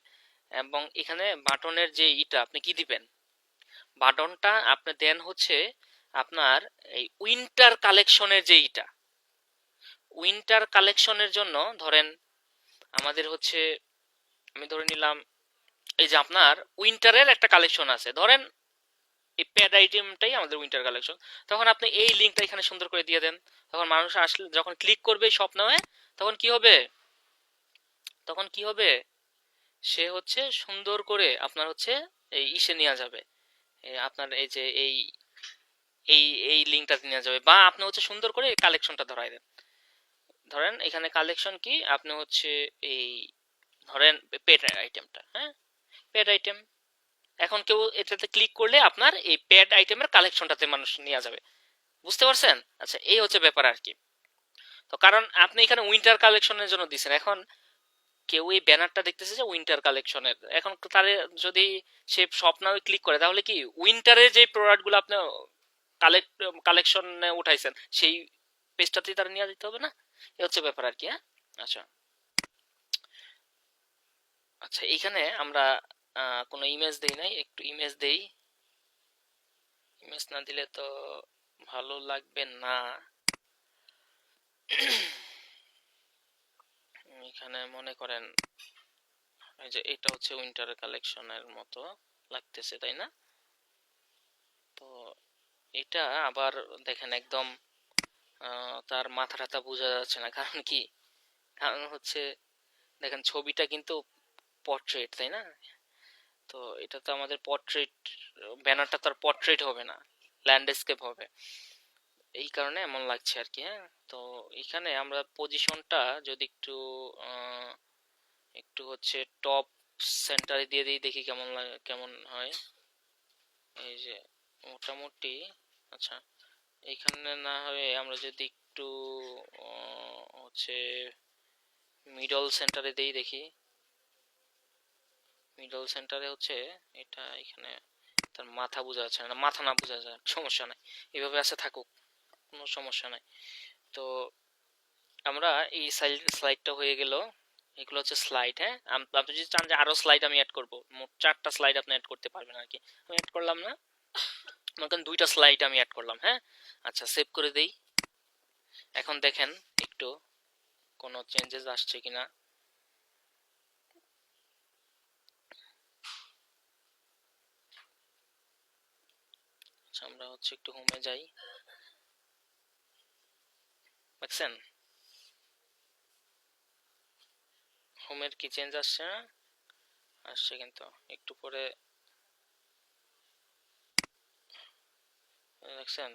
এবং এখানে বাটনের যে ইটা আপনি কি দিবেন, বাটনটা আপনি দেন হচ্ছে আপনার এই উইন্টার কালেকশনের যে ইটা, উইন্টার কালেকশনের জন্য ধরেন আমাদের হচ্ছে, আমি ধরে নিলাম এই যে আপনার উইন্টারের একটা কালেকশন আছে, ধরেন এই প্যাড আইটেমটাই আমাদের উইন্টার কালেকশন, তখন আপনি এই লিঙ্কটা এখানে সুন্দর করে দিয়ে দেন, তখন মানুষ আসলে যখন ক্লিক করবে স্বপ্ন হয়ে, তখন কি হবে, তখন কি হবে, সে হচ্ছে সুন্দর করে আপনার হচ্ছে এই ইসে নেওয়া যাবে, আপনার এই যে এই এই লিঙ্কটাতে নেওয়া যাবে, বা আপনি হচ্ছে সুন্দর করে কালেকশনটা ধরাই দেন। ধরেন এখানে কালেকশন কি আপনি হচ্ছে এই ধরেন পেট আইটেমটা, হ্যাঁ পেট আইটেম, এখন কেউ এটাতে ক্লিক করলে আপনার এই প্যাড আইটেমের কালেকশনটাতে মানুষ নিয়ে যাবে, বুঝতে পারছেন? আচ্ছা এই হচ্ছে ব্যাপার আর কি। তো কারণ আপনি এখানে উইন্টার কালেকশনের জন্য দিচ্ছেন, এখন কেউ এই ব্যানারটা দেখতেছে যে উইন্টার কালেকশনের, এখন তাহলে যদি সে শপ নাও ক্লিক করে তাহলে কি উইন্টারের যে প্রোডাক্টগুলো আপনি কালেকশনে উঠাইছেন সেই পেজটাতেই তারা নিয়ে যেতে হবে না, এ হচ্ছে ব্যাপার আর কি, হ্যাঁ। আচ্ছা, আচ্ছা, এইখানে আমরা কোনো ইমেজ দেই নাই, একটু ইমেজ দেই। ইমেজ না দিলে তো ভালো লাগবে না। এখানে মনে করেন এই যে এটা হচ্ছে উইন্টার কালেকশনের মতো লাগতেছে, তাই না? তো এটা আবার দেখেন একদম তার মাথা টাথা বোঝা যাচ্ছে না, কারণ কি? কারণ হচ্ছে দেখেন ছবিটা কিন্তু পোর্ট্রেট, তাই না? তো এটা তো আমাদের পোর্ট্রেট, ব্যানারটা তো আর পোর্ট্রেট হবে না, ল্যান্ডস্কেপ হবে। এই কারণে এমন লাগছে আর কি। হ্যাঁ, তো এখানে আমরা পজিশনটা যদি একটু একটু হচ্ছে টপ সেন্টারে দিয়ে দিই, দেখি কেমন লাগে, কেমন হয়। এই যে মোটামুটি। আচ্ছা, এখানে না হয়ে আমরা যদি একটু হচ্ছে মিডল সেন্টারে দেই, দেখি। মিডল সেন্টারে হচ্ছে এটা, এখানে তার মাথা বোঝা যাচ্ছে না, মাথা না বোঝা যায় সমস্যা নাই, এভাবে আছে থাকুক, কোনো সমস্যা নাই। তো আমরা এই স্লাইডটা হয়ে গেল। এগুলো হচ্ছে স্লাইড। হ্যাঁ, আপনি যদি চান যে আরো স্লাইড আমি অ্যাড করব, মোট 4টা স্লাইড আপনি অ্যাড করতে পারবেন আর কি। আমি অ্যাড করলাম না, মনে করেন 2টা স্লাইড আমি অ্যাড করলাম। হ্যাঁ, আচ্ছা, সেভ করে দেই। এখন দেখেন একটু কোনো চেঞ্জেস আসছে কিনা। আচ্ছা, আমরা হচ্ছে একটু হোমে যাই, দেখছেন হোমের কি চেঞ্জ আসছে না? আসছে কিন্তু একটু পরে, দেখছেন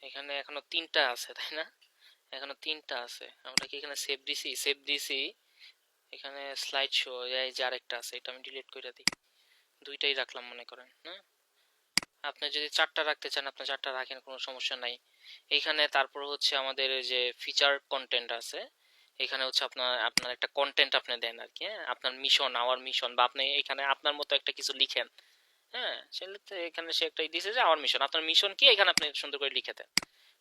এখানে এখনো 3টা আছে, তাই না? এখনো 3টা আছে। আমরা কি এখানে সেভ দিছি? সেভ দিছি। এখানে স্লাইড শো, এই যে আরেকটা আছে, এটা আমি ডিলিট করে দিই। 2টাই রাখলাম মনে করেন। হ্যাঁ, আপনি যদি 4টা রাখতে চান আপনি 4টা রাখেন, কোনো সমস্যা নাই। এইখানে তারপর হচ্ছে আমাদের যে ফিচার কন্টেন্ট আছে, এখানে হচ্ছে আপনার আপনার একটা কন্টেন্ট আপনি দেন আর কি। হ্যাঁ, আপনার মিশন, আওয়ার মিশন, বা আপনি এখানে আপনার মতো একটা কিছু লিখেন। হ্যাঁ, সেটা এখানে সে একটাই দিছে যে আওয়ার মিশন, আপনার মিশন কি এখানে আপনি সুন্দর করে লিখে দেন।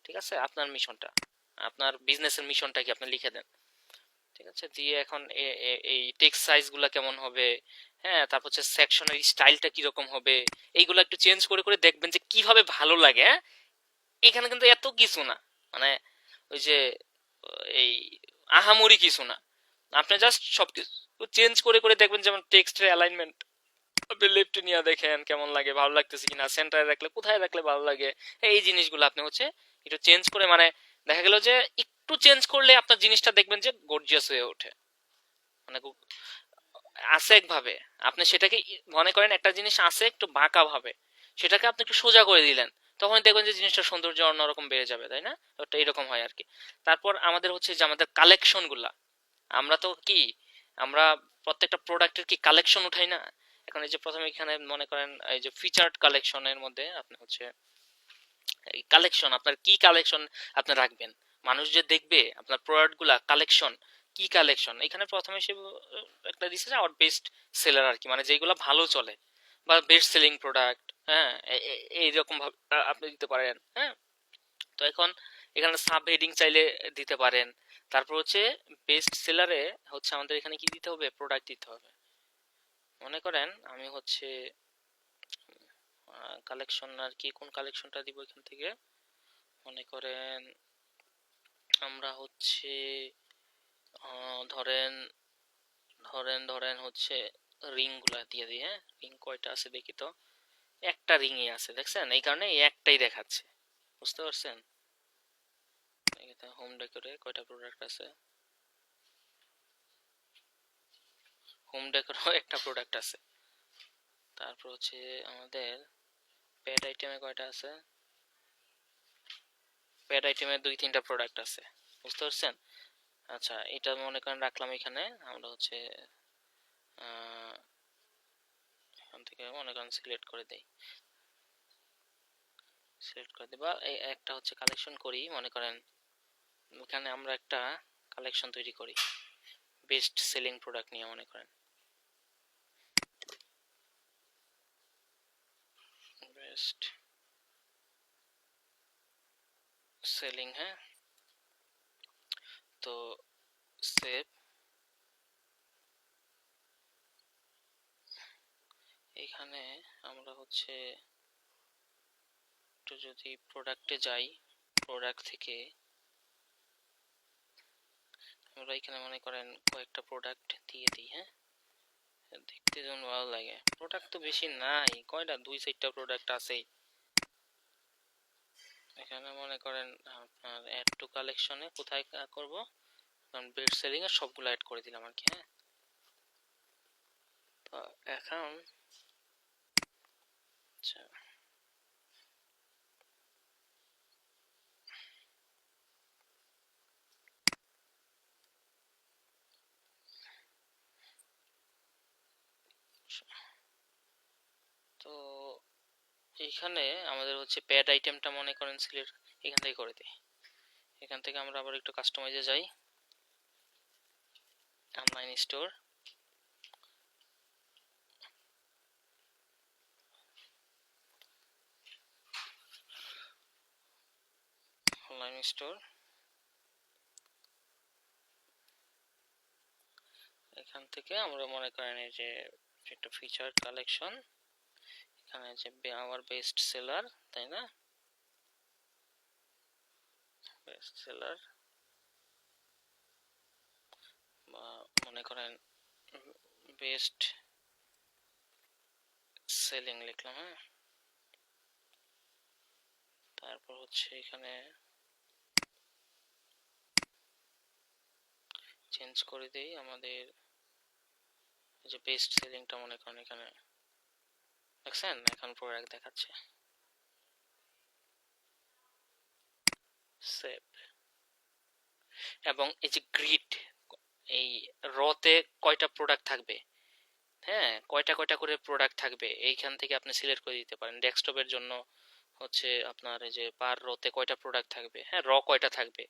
ঠিক আছে, আপনার মিশনটা, আপনার বিজনেসের মিশনটা কি আপনি লিখে দেন। ঠিক আছে, দিয়ে এখন এই টেক্সট সাইজ গুলা কেমন হবে, হ্যাঁ, তারপর হচ্ছে সেকশনের স্টাইলটা কিরকম হবে, এইগুলো একটু চেঞ্জ করে করে দেখবেন যে কিভাবে ভালো লাগে। হ্যাঁ, এখানে কিন্তু এত কিছু না, মানে ওই যে এই আহামরি কিছু না। আপনি জাস্ট সবকিছু চেঞ্জ করে করে দেখবেন, যেমন টেক্সটের অ্যালাইনমেন্ট আপনি লেফটে নিয়ে দেখেন কেমন লাগে, ভালো লাগতেছে কিনা, সেন্টারে রাখলে কোথায় রাখলে ভালো লাগে। এই জিনিসগুলো আপনি হচ্ছে একটু চেঞ্জ করে, মানে দেখা গেল যে একটু চেঞ্জ করলে আপনার জিনিসটা দেখবেন যে গর্জিয়াস হয়ে ওঠে। মানে আছে একভাবে, আপনি সেটাকে মনে করেন একটা জিনিস আছে একটু বাঁকা ভাবে, সেটাকে আপনি একটু সোজা করে দিলেন, তখন দেখবেন যে জিনিসটার সৌন্দর্য অন্যরকম বেড়ে যাবে, তাই না? ওটা এরকম হয় আর কি। তারপর আমাদের হচ্ছে যে আমাদের কালেকশন গুলা, আমরা তো কি, আমরা প্রত্যেকটা প্রোডাক্টের কি কালেকশন উঠাই না? এখন এই যে প্রথমে এখানে মনে করেন এই যে ফিচার্ড কালেকশনের মধ্যে আপনি হচ্ছে এই কালেকশন, আপনার কি কালেকশন আপনি রাখবেন, মানুষ যে দেখবে আপনার প্রোডাক্ট গুলা কালেকশন, কি কালেকশন। এখানে প্রথমে সে একটা দিছে যে আওয়ার বেস্ট সেলার আর কি, মানে যেগুলো ভালো চলে বা বেস্ট সেলিং প্রোডাক্ট। হ্যাঁ, এইরকম ভাবে আপনি দিতে পারেন। হ্যাঁ, তো এখন এখানে সাব হেডিং চাইলে দিতে পারেন। তারপর হচ্ছে বেস্ট সেলারে হচ্ছে আমাদের এখানে কি দিতে হবে, প্রোডাক্ট দিতে হবে। মনে করেন আমি হচ্ছে কালেকশন আর কি, কোন কালেকশনটা দিব এখান থেকে, মনে করেন আমরা হচ্ছে ধরেন ধরেন ধরেন হচ্ছে রিং গুলা দিয়ে দিই। হ্যাঁ, রিং কয়টা আছে দেখি তো, একটা রিংই আছে, দেখছেন? এই কারণে এই একটাই দেখাচ্ছে, বুঝতে পারছেন? হোম ডেকোরে কয়টা প্রোডাক্ট আছে, হোম ডেকোরেও একটা প্রোডাক্ট আছে। তারপর হচ্ছে আমাদের প্যাড আইটেমে কয়টা আছে, প্যাড আইটেমে 2-3টা প্রোডাক্ট আছে, বুঝতে পারছেন? আচ্ছা, এটা মনে করেন রাখলাম এখানে। আমরা হচ্ছে এখান থেকে মনে করেন সিলেক্ট করে দেই, সিলেক্ট করে দিই, বা এই একটা হচ্ছে কালেকশন করি, মনে করেন এখানে আমরা একটা কালেকশন তৈরি করি বেস্ট সেলিং প্রোডাক্ট নিয়ে, মনে করেন বেস্ট সেলিং। হ্যাঁ, তো সেভ। এখানে আমরা হচ্ছে একটু যদি প্রোডাক্টে যাই, প্রোডাক্ট থেকে আমরা এখানে মনে করেন কয়েকটা প্রোডাক্ট দিয়ে দিই। হ্যাঁ, দেখতে যেমন ভালো লাগে। প্রোডাক্ট তো বেশি নাই, কয়টা 2-4টা প্রোডাক্ট আছেই। এখানে মনে করেন আপনার অ্যাড টু কালেকশনে কোথায় করব, কারণ বেস্ট সেলিং এর সবগুলো অ্যাড করে দিলাম আর কি। হ্যাঁ, তো এখন আচ্ছা, তো এইখানে আমাদের হচ্ছে প্যাড আইটেমটা মনে করেন সিলেক্ট এখান থেকে করে দিই। এখান থেকে আমরা আবার একটু কাস্টমাইজে যাই, অনলাইন স্টোর, অনলাইন স্টোর। এখান থেকে আমরা মনে করেন এই যে একটা ফিচার কালেকশন, এখানে যে আমার বেস্ট সেলার, তাই না, বেস্ট সেলার বা মনে করেন বেস্ট সেলিং লিখলাম। হ্যাঁ, তারপর হচ্ছে এখানে চেঞ্জ করে দেই আমাদের যে বেস্ট সেলিংটা মনে করেন এখানে দেখছেন, এখন প্রোডাক্ট দেখাচ্ছে। সেভ। এবং এই যে গ্রিড, এই রতে কয়টা প্রোডাক্ট থাকবে, হ্যাঁ কয়টা কয়টা করে প্রোডাক্ট থাকবে এইখান থেকে আপনি সিলেক্ট করে দিতে পারেন। ডেস্কটপের জন্য হচ্ছে আপনার এই যে পার রোতে কয়টা প্রোডাক্ট থাকবে, হ্যাঁ র কয়টা থাকবে।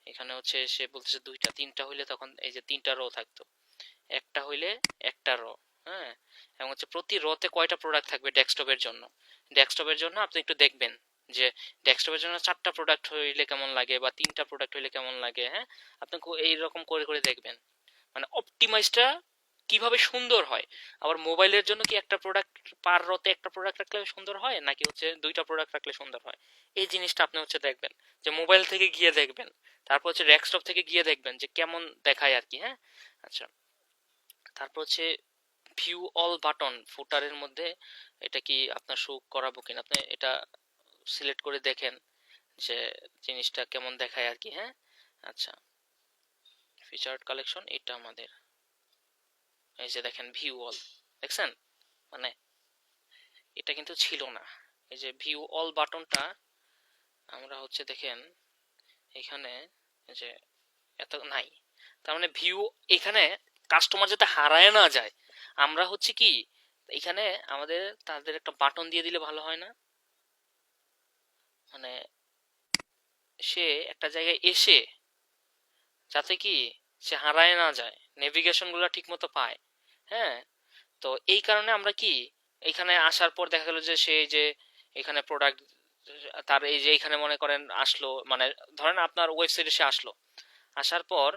এখানে হচ্ছে সে বলতেছে 2টা, 3টা হইলে তখন এই যে 3টা রো থাকতো, একটা হইলে একটা রো। হ্যাঁ, এবং হচ্ছে প্রতি রোতে কয়টা প্রোডাক্ট থাকবে ডেস্কটপের জন্য। ডেস্কটপের জন্য আপনি একটু দেখবেন যে ডেস্কটপের জন্য 4টা প্রোডাক্ট হইলে কেমন লাগে বা 3টা প্রোডাক্ট হইলে কেমন লাগে। হ্যাঁ, আপনি এইরকম করে করে দেখবেন, মানে অপটিমাইজটা কিভাবে সুন্দর হয়। আবার মোবাইলের জন্য কি একটা প্রোডাক্ট পার রতে একটা প্রোডাক্ট রাখলে সুন্দর হয়, নাকি হচ্ছে 2টা প্রোডাক্ট রাখলে সুন্দর হয়, এই জিনিসটা আপনি হচ্ছে দেখবেন, যে মোবাইল থেকে গিয়ে দেখবেন, তারপর হচ্ছে ডেস্কটপ থেকে গিয়ে দেখবেন যে কেমন দেখায় আর কি। হ্যাঁ, আচ্ছা, তারপর হচ্ছে ভিউ অল বাটন ফুটারের মধ্যে এটা কি আপনার শো করাবো কিনা, আপনি এটা সিলেক্ট করে দেখেন যে জিনিসটা কেমন দেখায় আর কি। হ্যাঁ, আচ্ছা, ফিচার্ড কালেকশন এটা আমাদের এই যে দেখেন ভিউ অল, দেখছেন, মানে এটা কিন্তু ছিল না। এই যে ভিউ অল বাটনটা আমরা হচ্ছে দেখেন এখানে যে এত নাই, তার মানে ভিউ এখানে কাস্টমার যাতে হারায় না যায়, আমরা হচ্ছে কি এখানে আমাদের তাদের একটা বাটন দিয়ে দিলে ভালো হয় না, মানে সে একটা জায়গায় এসে যাতে কি সে হারায় না যায়, নেভিগেশন গুলো ঠিক মতো পায়। হ্যাঁ, তো এই কারণে আমরা কি এখানে আসার পর দেখা গেল যে সে যে এখানে প্রোডাক্ট তার এই যে এখানে মনে করেন আসলো, মানে ধরেন আপনার ওয়েবসাইটে সে আসলো, আসার পর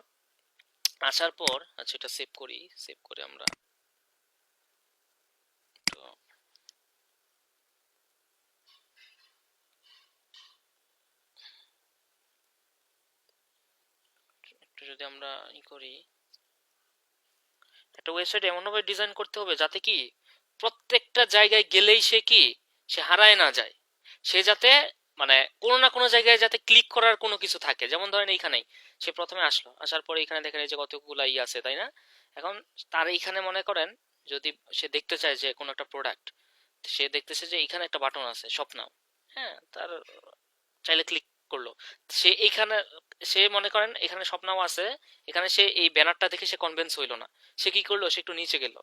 আচ্ছা এটা সেভ করি, সেভ করে আমরা একটু একটু যদি আমরা ই করি, একটা ওয়েবসাইট এমনভাবে ডিজাইন করতে হবে যাতে কি প্রত্যেকটা জায়গায় গেলেই সে কি সে হারায় না যায়, সে যাতে মানে কোনো না কোনো জায়গায় যাতে ক্লিক করার কোনো কিছু থাকে। যেমন ধরেন এইখানেই সে প্রথমে আসলো, আসার পরে এখানে দেখেন এই যে কতগুলা ই আছে, তাই না। এখন তার এইখানে মনে করেন যদি সে দেখতে চায় যে কোনো একটা প্রোডাক্ট, সে দেখতেছে যে এখানে একটা বাটন আছে শপ নাও, হ্যাঁ তার চাইলে ক্লিক করলো, সে এইখানে সে মনে করেন এখানে স্বপ্নাও আছে, এখানে সে এই ব্যানারটা দেখে সে কনভিন্স হইলো না, সে কি করলো, সে একটু নিচে গেল,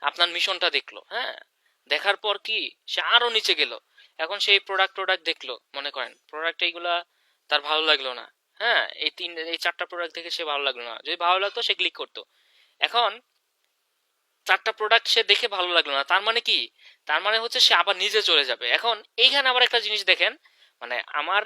আপনার মিশনটা দেখলো। হ্যাঁ, দেখার পর কি সে আরো নিচে গেল, এখন সেই প্রোডাক্ট দেখলো, মনে করেন প্রোডাক্ট এইগুলা তার ভালো লাগলো না। হ্যাঁ, এই 4টা প্রোডাক্ট দেখে সে ভালো লাগলো না, যদি ভালো লাগতো সে ক্লিক করতো। এখন 4টা প্রোডাক্ট সে দেখে ভালো লাগলো না, তার মানে কি, তার মানে হচ্ছে সে আবার নিজে চলে যাবে। এখন এইখানে আবার একটা জিনিস দেখেন, মানে আমার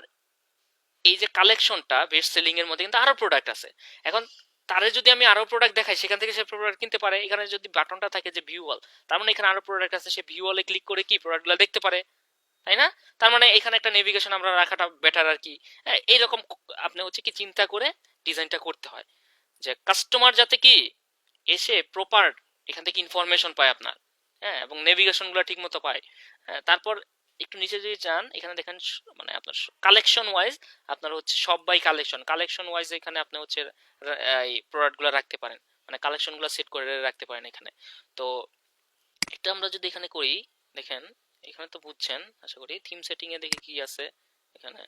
এই যে কালেকশনটা বেস্ট সেলিং এর মধ্যে কিন্তু আরো প্রোডাক্ট আছে। এখন তারে যদি আমি আরো প্রোডাক্ট দেখাই সেখান থেকে সে প্রোডাক্ট কিনতে পারে। এখানে যদি বাটনটা থাকে যে ভিউ অল, তার মানে এখানে আরো প্রোডাক্ট আছে, সে ভিউ অলে ক্লিক করে কি প্রোডাক্টগুলো দেখতে পারে, তাই না? তার মানে এখানে একটা নেভিগেশন আমরা রাখাটা বেটার আর কি। হ্যাঁ, এইরকম আপনি হচ্ছে কি চিন্তা করে ডিজাইনটা করতে হয়, যে কাস্টমার যাতে কি এসে প্রপার এখান থেকে ইনফরমেশন পায় আপনার, হ্যাঁ, এবং নেভিগেশন গুলো ঠিক মতো পায়। হ্যাঁ, তারপর একটু নিচে যদি যান, এখানে দেখেন মানে আপনার কালেকশন ওয়াইজ আপনার হচ্ছে সব বাই কালেকশন, কালেকশন ওয়াইজ এখানে আপনি হচ্ছে এই প্রোডাক্ট গুলো রাখতে পারেন, মানে কালেকশন গুলো সেট করে রাখতে পারেন এখানে। তো এটা আমরা যদি এখানে করি, দেখেন এখানে তো বুঝছেন আশা করি। থিম সেটিং এ দেখি কি আছে এখানে।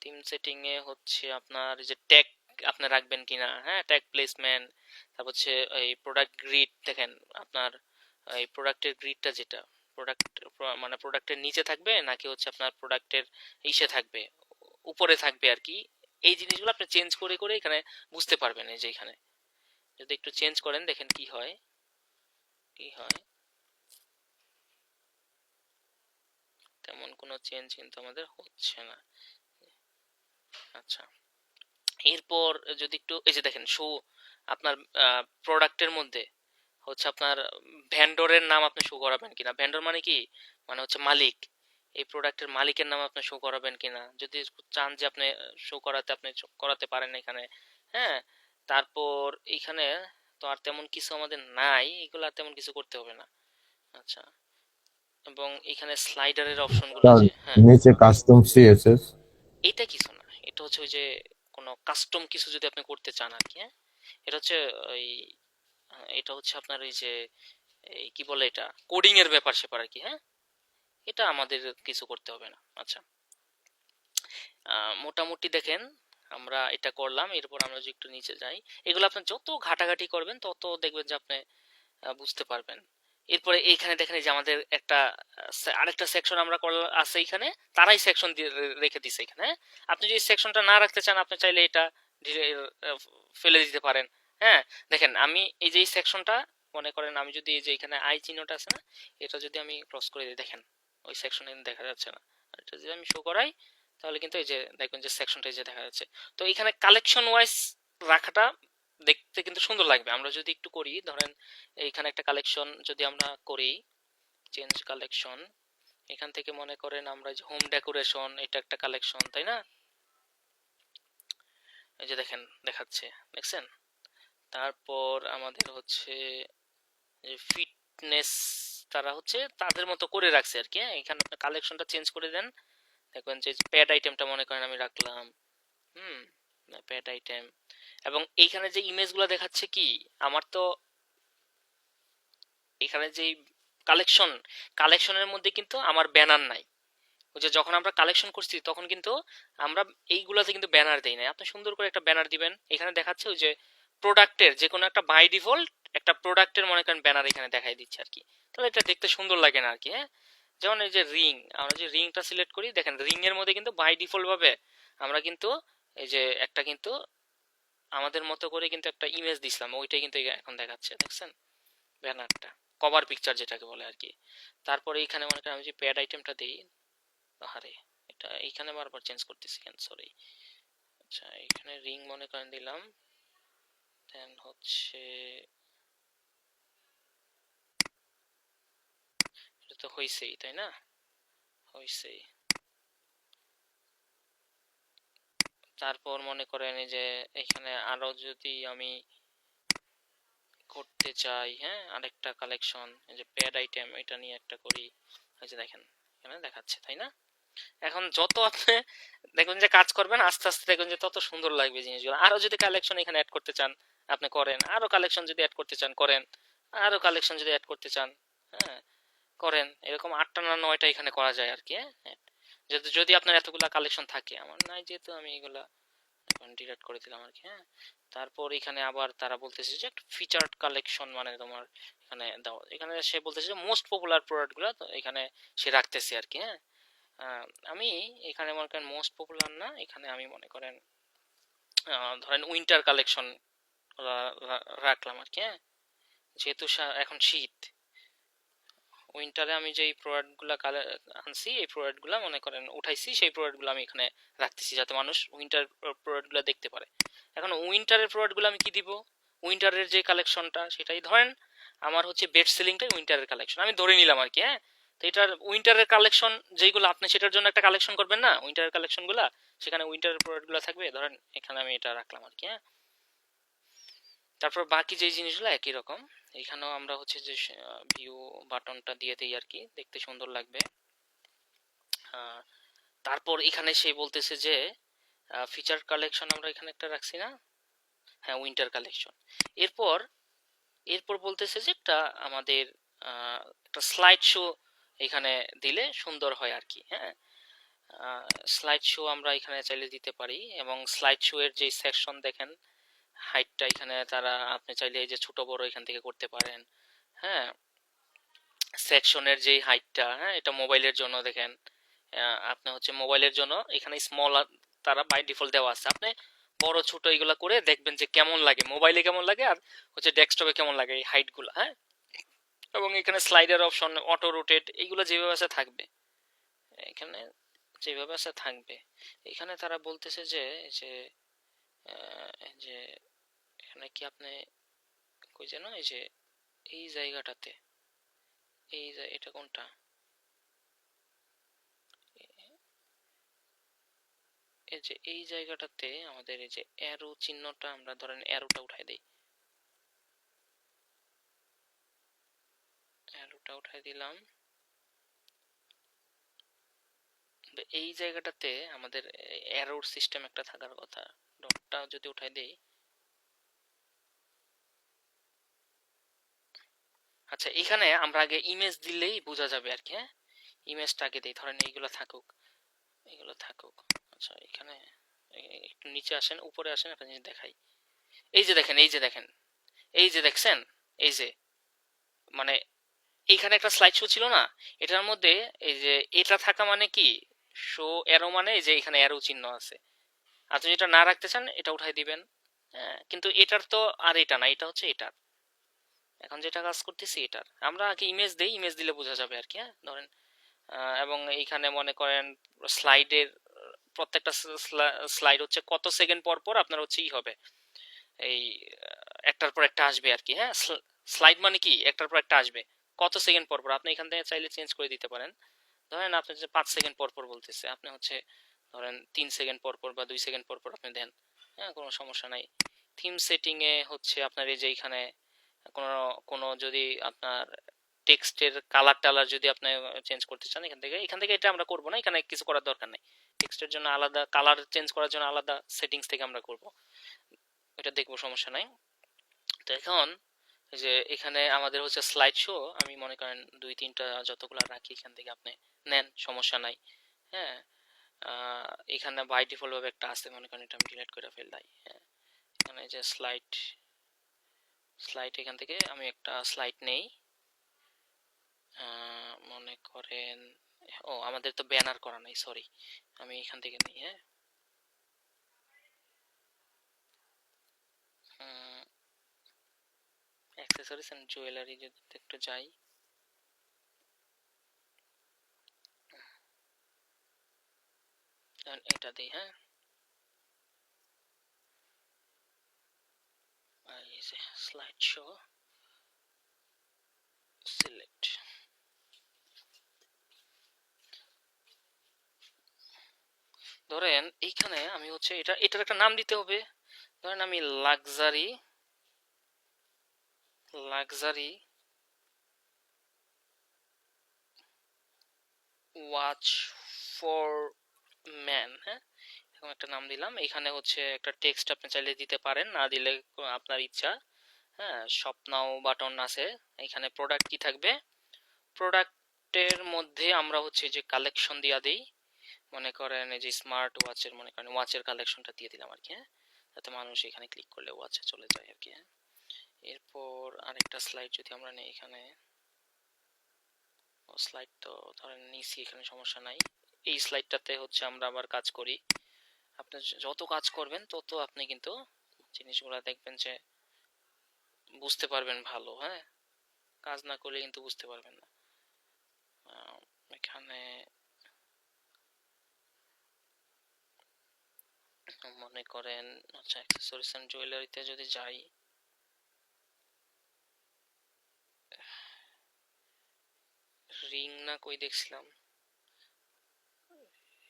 থিম সেটিং এ হচ্ছে আপনার যে ট্যাগ আপনি রাখবেন কিনা, হ্যাঁ, ট্যাগ প্লেসমেন্ট, তারপর হচ্ছে এই প্রোডাক্ট গ্রিড, দেখেন আপনার এই প্রোডাক্টের গ্রিডটা যেটা প্রোডাক্ট মানে প্রোডাক্টের নিচে থাকবে নাকি হচ্ছে আপনার প্রোডাক্টের ইসে থাকবে, উপরে থাকবে আর কি। এই জিনিসগুলো আপনি চেঞ্জ করে করে এখানে বুঝতে পারবেন। এই যে এখানে যদি একটু চেঞ্জ করেন দেখেন কি হয়, কি হয়। তেমন কোনো চেঞ্জ কিন্তু আমাদের হচ্ছে না। আচ্ছা, এরপর যদি একটু এই যে দেখেন শো আপনার প্রোডাক্টের মধ্যে হচ্ছে আপনার ভেন্ডরের নাম আপনি শো করাবেন কিনা। ভেন্ডর মানে কি, মানে হচ্ছে মালিক, এই প্রোডাক্টের মালিকের নাম আপনি শো করাবেন কিনা। যদি চান যে আপনি শো করাতে, আপনি করাতে পারেন এখানে। হ্যাঁ, তারপর এখানে তো আর তেমন কিছু আমাদের নাই, এগুলো আর তেমন কিছু করতে হবে না। আচ্ছা, এবং এখানে স্লাইডারের অপশনগুলো স্যার যে, হ্যাঁ, নিচে কাস্টম সিএসএস। এটা কিছু না, এটা হচ্ছে ওই যে কোনো কাস্টম কিছু যদি আপনি করতে চান আর কি। হ্যাঁ, এটা হচ্ছে ওই এটা হচ্ছে আপনার ওই যে এই কি বলে এটা কোডিং এর ব্যাপার স্যাপার আর কি। হ্যাঁ, এটা আমাদের কিছু করতে হবে না। আচ্ছা, মোটামুটি দেখেন আমরা এটা করলাম। এরপর আমরা যদি একটু নিচে যাই, এগুলো আপনার যত ঘাটাঘাটি করবেন তত দেখবেন যে আপনি বুঝতে পারবেন। এরপরে এইখানে দেখেন এই যে আমাদের একটা আরেকটা সেকশন আমরা আছে এখানে, তারাই সেকশন রেখে দিছে এখানে। হ্যাঁ, আপনি যদি সেকশনটা না রাখতে চান আপনি চাইলে এটা ফেলে দিতে পারেন। হ্যাঁ, দেখেন আমি এই যে এই সেকশনটা মনে করেন আমি যদি এই যে এখানে আই চিহ্নটা আছে না, এটা যদি আমি ক্রস করে দিই দেখেন ওই সেকশনে দেখা যাচ্ছে না। আর এটা যদি আমি শো করাই তাহলে কিন্তু এই যে দেখবেন যে সেকশনটা এই যে দেখা যাচ্ছে। তো এখানে কালেকশন ওয়াইজ রাখাটা দেখতে কিন্তু সুন্দর লাগবে। আমরা যদি একটু করি, ধরেন এইখানে একটা কালেকশন যদি আমরা করি, চেঞ্জ কালেকশন, এখান থেকে মনে করেন আমরা যে হোম ডেকোরেশন, এটা একটা কালেকশন, তাই না? এই যে দেখেন দেখাচ্ছে, দেখছেন? তারপর আমাদের হচ্ছে ফিটনেস, তারা হচ্ছে তাদের মতো করে রাখছে আর কি। হ্যাঁ, এখানে আপনি কালেকশনটা চেঞ্জ করে দেন, দেখবেন যে প্যাড আইটেমটা মনে করেন আমি রাখলাম। হুম, প্যাড আইটেম। এবং এইখানে যে ইমেজগুলো দেখাচ্ছে কি, আমার তো এখানে যে কালেকশন, কালেকশনের মধ্যে কিন্তু আমার ব্যানার নাই। ওই যে যখন আমরা কালেকশন করছি তখন কিন্তু আমরা এইগুলাতে কিন্তু ব্যানার দেই না। আপনি সুন্দর করে একটা ব্যানার দিবেন। এখানে দেখাচ্ছে ওই যে প্রোডাক্টের যে কোনো একটা বাই ডিফল্ট একটা প্রোডাক্টের মনে করেন ব্যানার এখানে দেখাই দিচ্ছে আর কি। তাহলে এটা দেখতে সুন্দর লাগে না আর কি। হ্যাঁ, যেমন এই যে রিং, আমরা যে রিংটা সিলেক্ট করি দেখেন রিং এর মধ্যে কিন্তু বাই ডিফল্ট ভাবে আমরা কিন্তু এই যে একটা কিন্তু আমাদের মতো করে কিন্তু একটা ইমেজ দিছিলাম, ওইটাই কিন্তু এখন দেখাচ্ছে, দেখছেন ব্যানারটা, কভার পিকচার যেটাকে বলে আর কি। তারপরে এখানে মনে করেন আমি যে প্যাড আইটেমটা দিই, আরে এটা এইখানে বারবার চেঞ্জ করতেছি কেন, সরি। আচ্ছা, এখানে রিং মনে করেন দিলাম, দেন হচ্ছে এটা তো হইছেই তাই না, হইছেই। তারপর মনে করেন এই যে এখানে আরো যদি আমি করতে চাই, হ্যাঁ, আরেকটা কালেকশন এই যে প্যাড আইটেম, এটা নিয়ে একটা করি। এই যে দেখেন এখানে দেখাচ্ছে, তাই না? এখন যত আপনি দেখবেন যে কাজ করবেন আস্তে আস্তে দেখবেন যে তত সুন্দর লাগবে জিনিসগুলো। আরো যদি কালেকশন এখানে অ্যাড করতে চান আপনি করেন, আরো কালেকশন যদি অ্যাড করতে চান করেন, আরো কালেকশন যদি অ্যাড করতে চান, হ্যাঁ, করেন। এরকম 8টা না 9টা এখানে করা যায় আর কি। হ্যাঁ, যদি যদি আপনার এতগুলা কালেকশন থাকে, আমার নাই যেহেতু আমি এগুলা এখন ডিলিট করে দিলাম আর কি। হ্যাঁ, তারপর এখানে আবার তারা বলতেছে যে একটা ফিচার্ড কালেকশন, মানে তোমার এখানে দাও, এখানে সে বলতেছে যে মোস্ট পপুলার প্রোডাক্ট গুলো তো এখানে সে রাখতেছে আর কি। হ্যাঁ, আমি এখানে মনে করেন মোস্ট পপুলার না, এখানে আমি মনে করেন ধরেন উইন্টার কালেকশন রাখলাম আর কি। হ্যাঁ, যেহেতু এখন শীত, উইন্টারে আমি যেই প্রোডাক্টগুলো আনছি এই প্রোডাক্টগুলো মনে করেন উঠাইছি, সেই প্রোডাক্টগুলো আমি এখানে রাখতেছি যাতে মানুষ উইন্টার প্রোডাক্টগুলো দেখতে পারে। এখন উইন্টারের প্রোডাক্টগুলো আমি কি দিব, উইন্টারের যে কালেকশনটা সেটাই ধরেন আমার হচ্ছে বেস্ট সেলিংটাই উইন্টারের কালেকশন আমি ধরে নিলাম আর কি। হ্যাঁ, তো এটার উইন্টারের কালেকশন যেইগুলো আপনি সেটার জন্য একটা কালেকশন করবেন না, উইন্টারের কালেকশনগুলো সেখানে উইন্টারের প্রোডাক্টগুলো থাকবে, ধরেন এখানে আমি এটা রাখলাম আর কি। হ্যাঁ, তারপর বাকি যে জিনিসগুলো একই রকম এখানেও আমরা হচ্ছে যে ভিউ বাটনটা দিয়ে দিই আর কি, দেখতে সুন্দর লাগবে। আহ, তারপর এখানে সে বলতেছে যে ফিচার কালেকশন আমরা এখানে একটা রাখছি না, হ্যাঁ উইন্টার কালেকশন। এরপর এরপর বলতেছে যে একটা আমাদের একটা স্লাইড শো এখানে দিলে সুন্দর হয় আর কি। হ্যাঁ, স্লাইড শো আমরা এখানে চাইলে দিতে পারি, এবং স্লাইড শো এর যে সেকশন দেখেন হাইটটা এখানে তারা আপনি চাইলে এই যে ছোট বড় এখান থেকে করতে পারেন। হ্যাঁ, সেকশনের যেই হাইটটা, হ্যাঁ এটা মোবাইলের জন্য দেখেন আপনি হচ্ছে মোবাইলের জন্য এখানে স্মল তারা বাই ডিফল্ট দেওয়া আছে, আপনি বড় ছোট এগুলা করে দেখবেন যে কেমন লাগে মোবাইলে, কেমন লাগে আর হচ্ছে ডেস্কটপে কেমন লাগে এই হাইট গুলা। হ্যাঁ, এবং এখানে স্লাইডার অপশন, অটো রোটেট এইগুলো যেভাবে আছে থাকবে, এখানে যেভাবে আছে থাকবে। এখানে তারা বলতেছে যে যে যে এখানে কি আপনি কই যেন এই যে এই জায়গাটাতে এই এটা কোনটা, এই যে এই জায়গাটাতে আমাদের এই যে অ্যারো চিহ্নটা আমরা ধরেন অ্যারোটা উঠাই দেই, অ্যারোটা উঠাই দিলাম। এই জায়গাটাতে আমাদের অ্যারোর সিস্টেম একটা থাকার কথা, ডটটা যদি উঠাই দেই। আচ্ছা, এখানে আমরা আগে ইমেজ দিলেই বোঝা যাবে আর কি। হ্যাঁ, ইমেজটা আগে দেই, ধরেন এইগুলো থাকুক, এগুলো থাকুক। আচ্ছা, এখানে একটু নিচে আসেন, উপরে আসেন, একটা জিনিস দেখাই। এই যে দেখেন, এই যে দেখেন, এই যে দেখছেন, এই যে মানে এইখানে একটা স্লাইড শো ছিল না, এটার মধ্যে এই যে এটা থাকা মানে কি, শো অ্যারো মানে এই যে এখানে অ্যারো চিহ্ন আছে। আপনি যেটা না রাখতে চান এটা উঠাই দিবেন। হ্যাঁ, কিন্তু এটার তো আর এটা না, এটা হচ্ছে এটার। এখন যেটা কাজ করতেছি এটার, আমরা আগে ইমেজ দেই, ইমেজ দিলে বোঝা যাবে আর কি। হ্যাঁ, ধরেন এবং এইখানে মনে করেন স্লাইডের প্রত্যেকটা স্লাইড হচ্ছে কত সেকেন্ড পর পর আপনার হচ্ছে ই হবে, এই একটার পর একটা আসবে আর কি। হ্যাঁ, স্লাইড মানে কি একটার পর একটা আসবে, কত সেকেন্ড পর পর আপনি এখান থেকে চাইলে চেঞ্জ করে দিতে পারেন। ধরেন আপনি যে 5 সেকেন্ড পর পর বলতেছে, আপনি হচ্ছে ধরেন 3 সেকেন্ড পর পর বা 2 সেকেন্ড পর পর আপনি দেন। হ্যাঁ, কোনো সমস্যা নাই। থিম সেটিং এ হচ্ছে আপনার এই যে এখানে কোনো কোনো যদি আপনার টেক্সটের কালার টালার যদি আপনি চেঞ্জ করতে চান, এখান থেকে এটা আমরা করব না, এখানে কিছু করার দরকার নেই। টেক্সটের জন্য আলাদা, কালার চেঞ্জ করার জন্য আলাদা সেটিংস থেকে আমরা করব, এটা দেখবো, সমস্যা নাই। তো এখন যে এখানে আমাদের হচ্ছে স্লাইড শো, আমি মনে করেন 2-3টা যতগুলো রাখি এখান থেকে আপনি নেন, সমস্যা নাই। হ্যাঁ, এখানে বাই ডিফল্ট ভাবে একটা আছে, মনে করেন এটা আমি ডিলিট করে ফেললাই। হ্যাঁ, এখানে যে স্লাইড স্লাইড এখান থেকে আমি একটা স্লাইড নেই, মনে করেন, ও আমাদের তো ব্যানার করা নাই, সরি, আমি এখান থেকে নিই। হ্যাঁ, অ্যাক্সেসরিজ এন্ড জুয়েলারি যদি একটু যাই, এটা দিই। হ্যাঁ, এই যে স্লাইড শো সিলেক্ট, ধরেন এইখানে আমি হচ্ছে এটার একটা নাম দিতে হবে। ধরেন আমি luxury luxury watch for man. হ্যাঁ, এরকম একটা নাম দিলাম। এখানে হচ্ছে একটা টেক্সট আপনি চাইলে দিতে পারেন, না দিলে আপনার ইচ্ছা। হ্যাঁ, শপ নাও বাটন আছে, এখানে প্রোডাক্ট কি থাকবে, প্রোডাক্টের মধ্যে আমরা হচ্ছে যে কালেকশন দিয়া দিই, মনে করেন এই যে স্মার্ট ওয়াচের, মনে করেন ওয়াচের কালেকশনটা দিয়ে দিলাম আর কি। হ্যাঁ, যাতে মানুষ এখানে ক্লিক করলে ওয়াচে চলে যায় আর কি। হ্যাঁ, এরপর আরেকটা স্লাইড যদি আমরা নেই, এখানে স্লাইড তো ধরেন নিছি, এখানে সমস্যা নাই। এই স্লাইডটাতে হচ্ছে আমরা আবার কাজ করি, আপনি যত কাজ করবেন তত আপনি কিন্তু জিনিসগুলো দেখবেন যে বুঝতে পারবেন ভালো। হ্যাঁ, কাজ না করলে কিন্তু বুঝতে পারবেন না। মনে করেন আচ্ছা অ্যাক্সেসরিজ এন্ড জুয়েলারিতে যদি যাই, রিং না কই দেখছিলাম,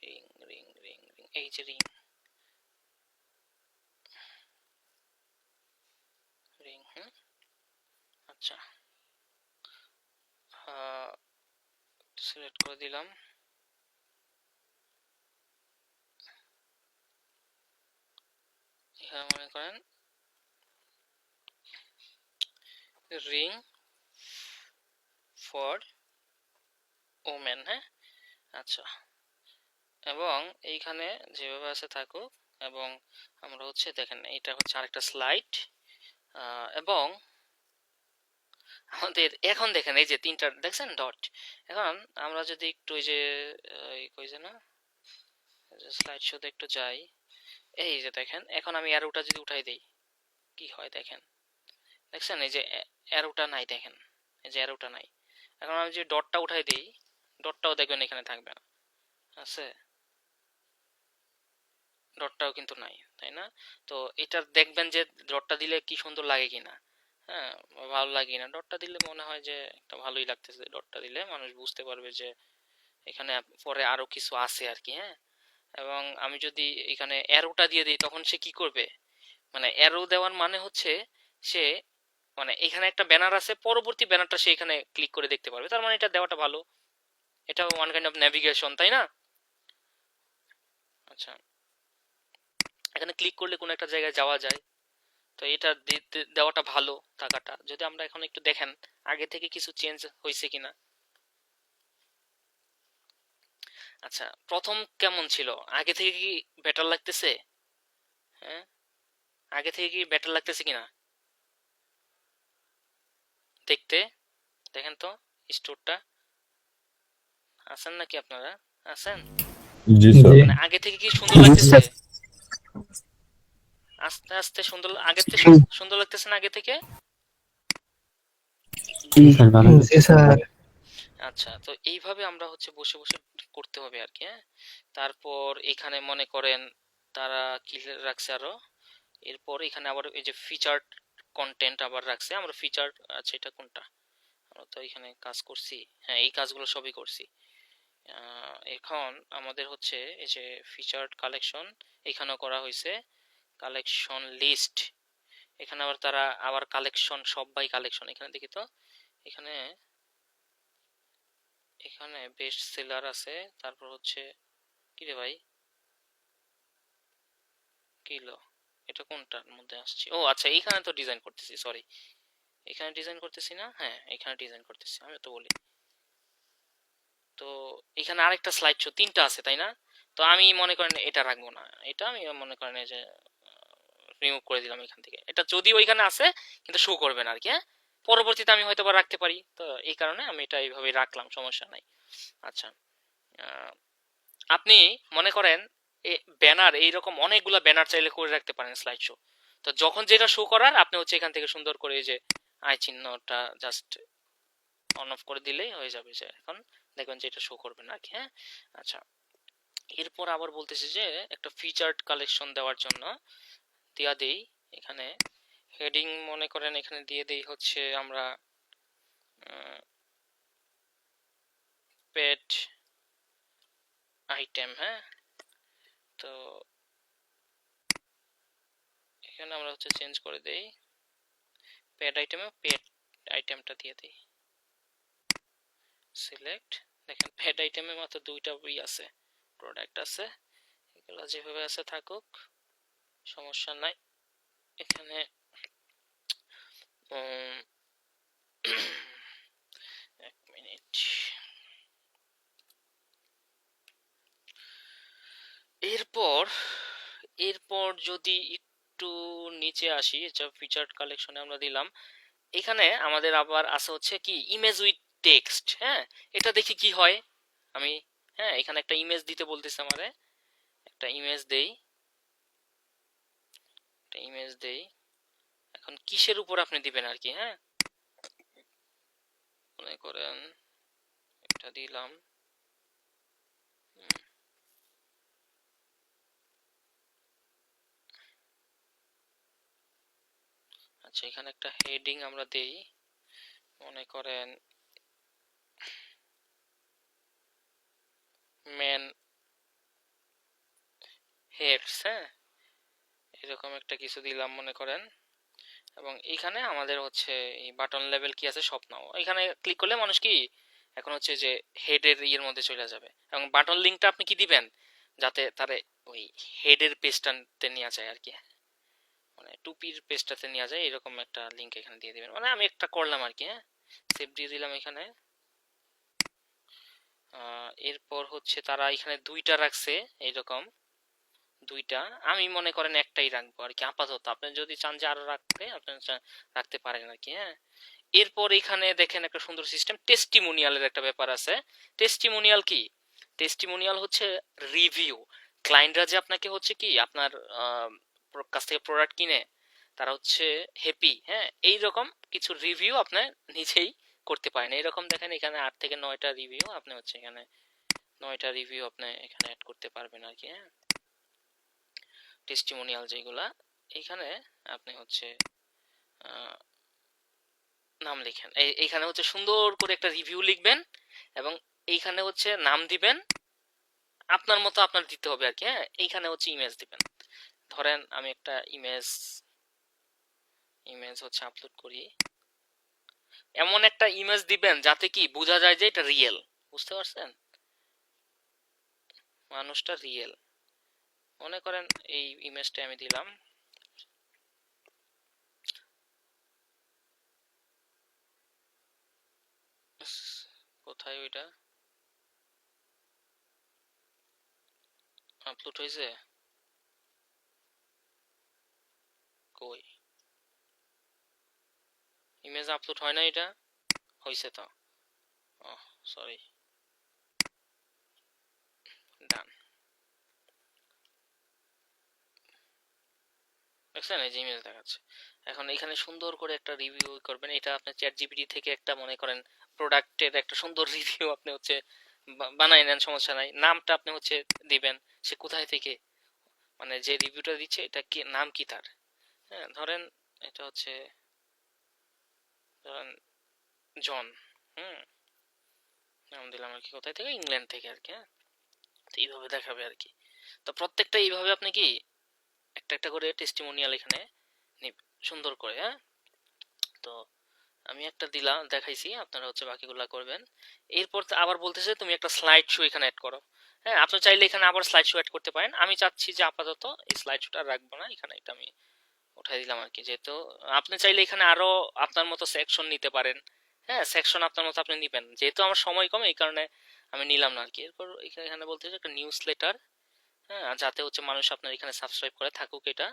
রিং রিং রিং রিং, এই যে রিং রিং, আচ্ছা সিলেক্ট করে দিলাম। এখানে মনে করেন রিং ফর ওমেন, হ্যাঁ আচ্ছা, এবং এইখানে যেভাবে আছে থাকুক, এবং আমরা হচ্ছে দেখেন এটা হচ্ছে আরেকটা স্লাইড, এবং আমাদের এখন দেখেন এই যে তিনটা দেখছেন ডট। এখন আমরা যদি একটু ওই যে কই যে না স্লাইড শোতে একটু যাই, এই যে দেখেন এখন আমি অ্যারোটা যদি উঠাই দেই কি হয় দেখেন, দেখছেন এই যে অ্যারোটা নাই, দেখেন এই যে অ্যারোটা নাই। এখন আমি যে ডটটা উঠাই দিই, ডটটাও দেখবেন এখানে থাকবে না, আছে ডটটাও কিন্তু নাই, তাই না? তো এটা দেখবেন যে ডটটা দিলে কি সুন্দর লাগে কিনা, হ্যাঁ ভালো লাগে কিনা। ডটটা দিলে মনে হয় যে একটা ভালোই লাগতেছে, ডটটা দিলে মানুষ বুঝতে পারবে যে এখানে পরে আরো কিছু আছে আর কি, হ্যাঁ। এবং আমি যদি এখানে অ্যারোটা দিয়ে দিই তখন সে কি করবে, মানে অ্যারো দেওয়ার মানে হচ্ছে সে মানে এখানে একটা ব্যানার আছে, পরবর্তী ব্যানারটা সে এখানে ক্লিক করে দেখতে পারবে, তার মানে এটা দেওয়াটা ভালো, এটা ওয়ান কাইন্ড অফ নেভিগেশন, তাই না? আচ্ছা, এখানে ক্লিক করলে কোনো একটা জায়গায় যাওয়া যায়, তো এটা দেওয়াটা ভালো থাকাটা। যদি আমরা এখন একটু দেখেন আগে থেকে কিছু চেঞ্জ হয়েছে কিনা। আচ্ছা প্রথম কেমন ছিল, আগে থেকে কি বেটার লাগতেছে? হ্যাঁ আগে থেকে কি বেটার লাগতেছে কিনা দেখতে, দেখেন তো স্টোরটা, আছেন নাকি আপনারা, আছেন? जी सर। মানে আগে থেকে কি সুন্দর লাগতেছে? আস্তে আস্তে সুন্দর, আগের থেকে সুন্দর লাগতেছে না আগে থেকে? জি স্যার, ভালো লাগছে। আচ্ছা, তো এইভাবে আমরা হচ্ছে বসে বসে করতে হবে আর কি, হ্যাঁ। তারপর এখানে মনে করেন তারা কি রাখছে আরো, এরপর এখানে আবার এই যে ফিচার্ড কন্টেন্ট আবার রাখছে, আমরা ফিচার, আচ্ছা এটা কোনটা, আমরা তো এখানে কাজ করছি, হ্যাঁ এই কাজগুলো সবই করছি। এখন আমাদের হচ্ছে এই যে ফিচার্ড কালেকশন এখানেও করা হয়েছে, কালেকশন লিস্ট, এখানে আবার তারা আবার কালেকশন সব বাই কালেকশন, এখানে দেখি তো, এখানে এখানে বেস্ট সেলার আছে, তারপর হচ্ছে কি রে ভাই, কিলো, এটা কোনটার মধ্যে আসছে, ও আচ্ছা এইখানে তো ডিজাইন করতেছি, সরি এখানে ডিজাইন করতেছি না, হ্যাঁ এখানে ডিজাইন করতেছি, আমি তো বলি। তো এখানে আরেকটা স্লাইড শো তিনটা আছে তাই না, তো আমি মনে করেন এটা রাখবো না, এটা আমি মনে করেন এই যে রিমুভ করে দিলাম এখান থেকে, এটা যদিও ওইখানে আছে কিন্তু শো করবে না আর কি, হ্যাঁ পরবর্তীতে আমি হয়তো বা রাখতে পারি, তো এই কারণে আমি এটা এইভাবে রাখলাম, সমস্যা নাই। আচ্ছা, আহ, আপনি মনে করেন ব্যানার এইরকম অনেকগুলো ব্যানার চাইলে করে রাখতে পারেন স্লাইড শো, তো যখন যেটা শো করার আপনি হচ্ছে এখান থেকে সুন্দর করে এই যে আই চিহ্নটা জাস্ট অন অফ করে দিলেই হয়ে যাবে, যে এখন দেখবেন যে এটা শো করবে না আর কি, হ্যাঁ। আচ্ছা, এরপর আবার বলতেছি যে একটা ফিচার্ড কালেকশন দেওয়ার জন্য দেয়া দেই এখানে হেডিং, মনে করেন এখানে দিয়ে দেই হচ্ছে আমরা পেট আইটেম, হ্যাঁ। তো এখানে আমরা হচ্ছে চেঞ্জ করে দেই পেট আইটেমে পেট আইটেমটা দিয়ে দিই, সিলেক্ট, দেখেন পেট আইটেমে মাত্র দুইটা বই আছে, প্রোডাক্ট আছে, এগুলো যেভাবে আছে থাকুক, সমস্যা নাই। এখানে এক মিনিট, এরপর এরপর যদি একটু নিচে আসি, যা ফিচার্ড কালেকশনে আমরা দিলাম, এখানে আমাদের আবার আছে হচ্ছে কি ইমেজ উইথ টেক্সট, হ্যাঁ এটা দেখি কি হয় আমি, হ্যাঁ এখানে একটা ইমেজ দিতে বলতেছে আমারে, একটা ইমেজ দেই, একটা ইমেজ দেই, এখন কিসের উপর আপনি দিবেন আর কি, হ্যাঁ মনে করেন এটা দিলাম, আচ্ছা, এখানে একটা হেডিং আমরা দেই, মনে করেন মেন হেডস, হ্যাঁ, এরকম একটা কিছু দিলাম মনে করেন। এবং এখানে আমাদের হচ্ছে এই বাটন লেভেল কি আছে সব নাও, এখানে ক্লিক করলে মানুষ কি এখন হচ্ছে যে হেডের ইয়ের মধ্যে চলে যাবে। এবং বাটন লিঙ্কটা আপনি কি দিবেন যাতে তারে ওই হেডের পেজটাতে নিয়ে যায় আর কি, মানে টুপির পেজটাতে নিয়ে যায়, এরকম একটা লিঙ্ক এখানে দিয়ে দিবেন। মানে আমি একটা করলাম আর কি, হ্যাঁ, সেভ দিয়ে দিলাম এখানে। এরপর হচ্ছে তারা এখানে দুইটা রাখছে এইরকম, দুইটা, আমি মনে করেন একটাই রাখবো আর কি আপাতত। আপনি যদি চান যে আরো রাখতে আপনি রাখতে পারেন আর কি, হ্যাঁ। এরপর এখানে দেখেন একটা সুন্দর সিস্টেম, টেস্টিমোনিয়ালের একটা ব্যাপার আছে। টেস্টিমোনিয়াল কি? টেস্টিমোনিয়াল হচ্ছে রিভিউ। ক্লায়েন্টরা যে আপনাকে হচ্ছে কি আপনার কাছ থেকে প্রোডাক্ট কিনে তারা হচ্ছে হ্যাপি, হ্যাঁ, এইরকম কিছু রিভিউ আপনি নিজেই করতে পারেন। এরকম দেখেন এখানে 8 থেকে 9টা রিভিউ আপনি হচ্ছে এখানে 9টা রিভিউ আপনি এখানে অ্যাড করতে পারবেন আর কি, হ্যাঁ। টেস্টিমোনিয়াল যেগুলা এইখানে আপনি হচ্ছে নাম লিখেন, এইখানে হচ্ছে সুন্দর করে একটা রিভিউ লিখবেন এবং এইখানে হচ্ছে নাম দিবেন আপনার মতো, আপনার দিতে হবে আর কি, হ্যাঁ। এইখানে হচ্ছে ইমেজ দিবেন, ধরেন আমি একটা ইমেজ ইমেজ হচ্ছে আপলোড করি। এমন একটা ইমেজ দিবেন যাতে কি বোঝা যায় যে এটা রিয়েল, বুঝতে পারছেন, মানুষটা রিয়েল। মনে করেন এই ইমেজটা আমি দিলাম, কোথায় ওইটা আপলোড হয়েছে, কই ইমেজ আপলোড হয় না, এটা হয়েছে তো, সরি, ডান। দেখছেন এই যে ইমেজ দেখাচ্ছে। এখন এখানে সুন্দর করে একটা রিভিউ করবেন, এটা আপনি চ্যাট জিপিটি থেকে একটা মনে করেন প্রোডাক্টের একটা সুন্দর রিভিউ আপনি হচ্ছে বানাই নেন, সমস্যা নাই। নামটা আপনি হচ্ছে দিবেন সে কোথায় থেকে, মানে যে রিভিউটা দিচ্ছে এটা কি, নাম কি তার, হ্যাঁ, ধরেন এটা হচ্ছে ধরেন জন, হুম, নাম দিলাম আর কি, কোথায় থেকে, ইংল্যান্ড থেকে আর কি, হ্যাঁ। তো এইভাবে দেখাবে আর কি। তো প্রত্যেকটা এইভাবে আপনি কি একটা একটা করে টেস্টিমোনিয়াল এখানে নিবেন সুন্দর করে, হ্যাঁ। তো আমি একটা দিলাম দেখাইছি, আপনারা হচ্ছে বাকিগুলা করবেন। এরপর আবার বলতেছে তুমি একটা স্লাইড শো এখানে অ্যাড করো, হ্যাঁ। আপনি চাইলে এখানে আবার স্লাইড শো অ্যাড করতে পারেন, আমি চাচ্ছি যে আপাতত এই স্লাইড শোটা রাখবো না, এখানে এটা আমি উঠাই দিলাম আর কি। যেহেতু আপনি চাইলে এখানে আরো আপনার মতো সেকশন নিতে পারেন, হ্যাঁ, সেকশন আপনার মতো আপনি নিবেন, যেহেতু আমার সময় কম এই কারণে আমি নিলাম না আর কি। এরপর এখানে বলতেছে একটা নিউজ লেটার, হ্যাঁ, যাতে হচ্ছে মানুষ আপনার এখানে সাবস্ক্রাইব করে থাকুক এটা।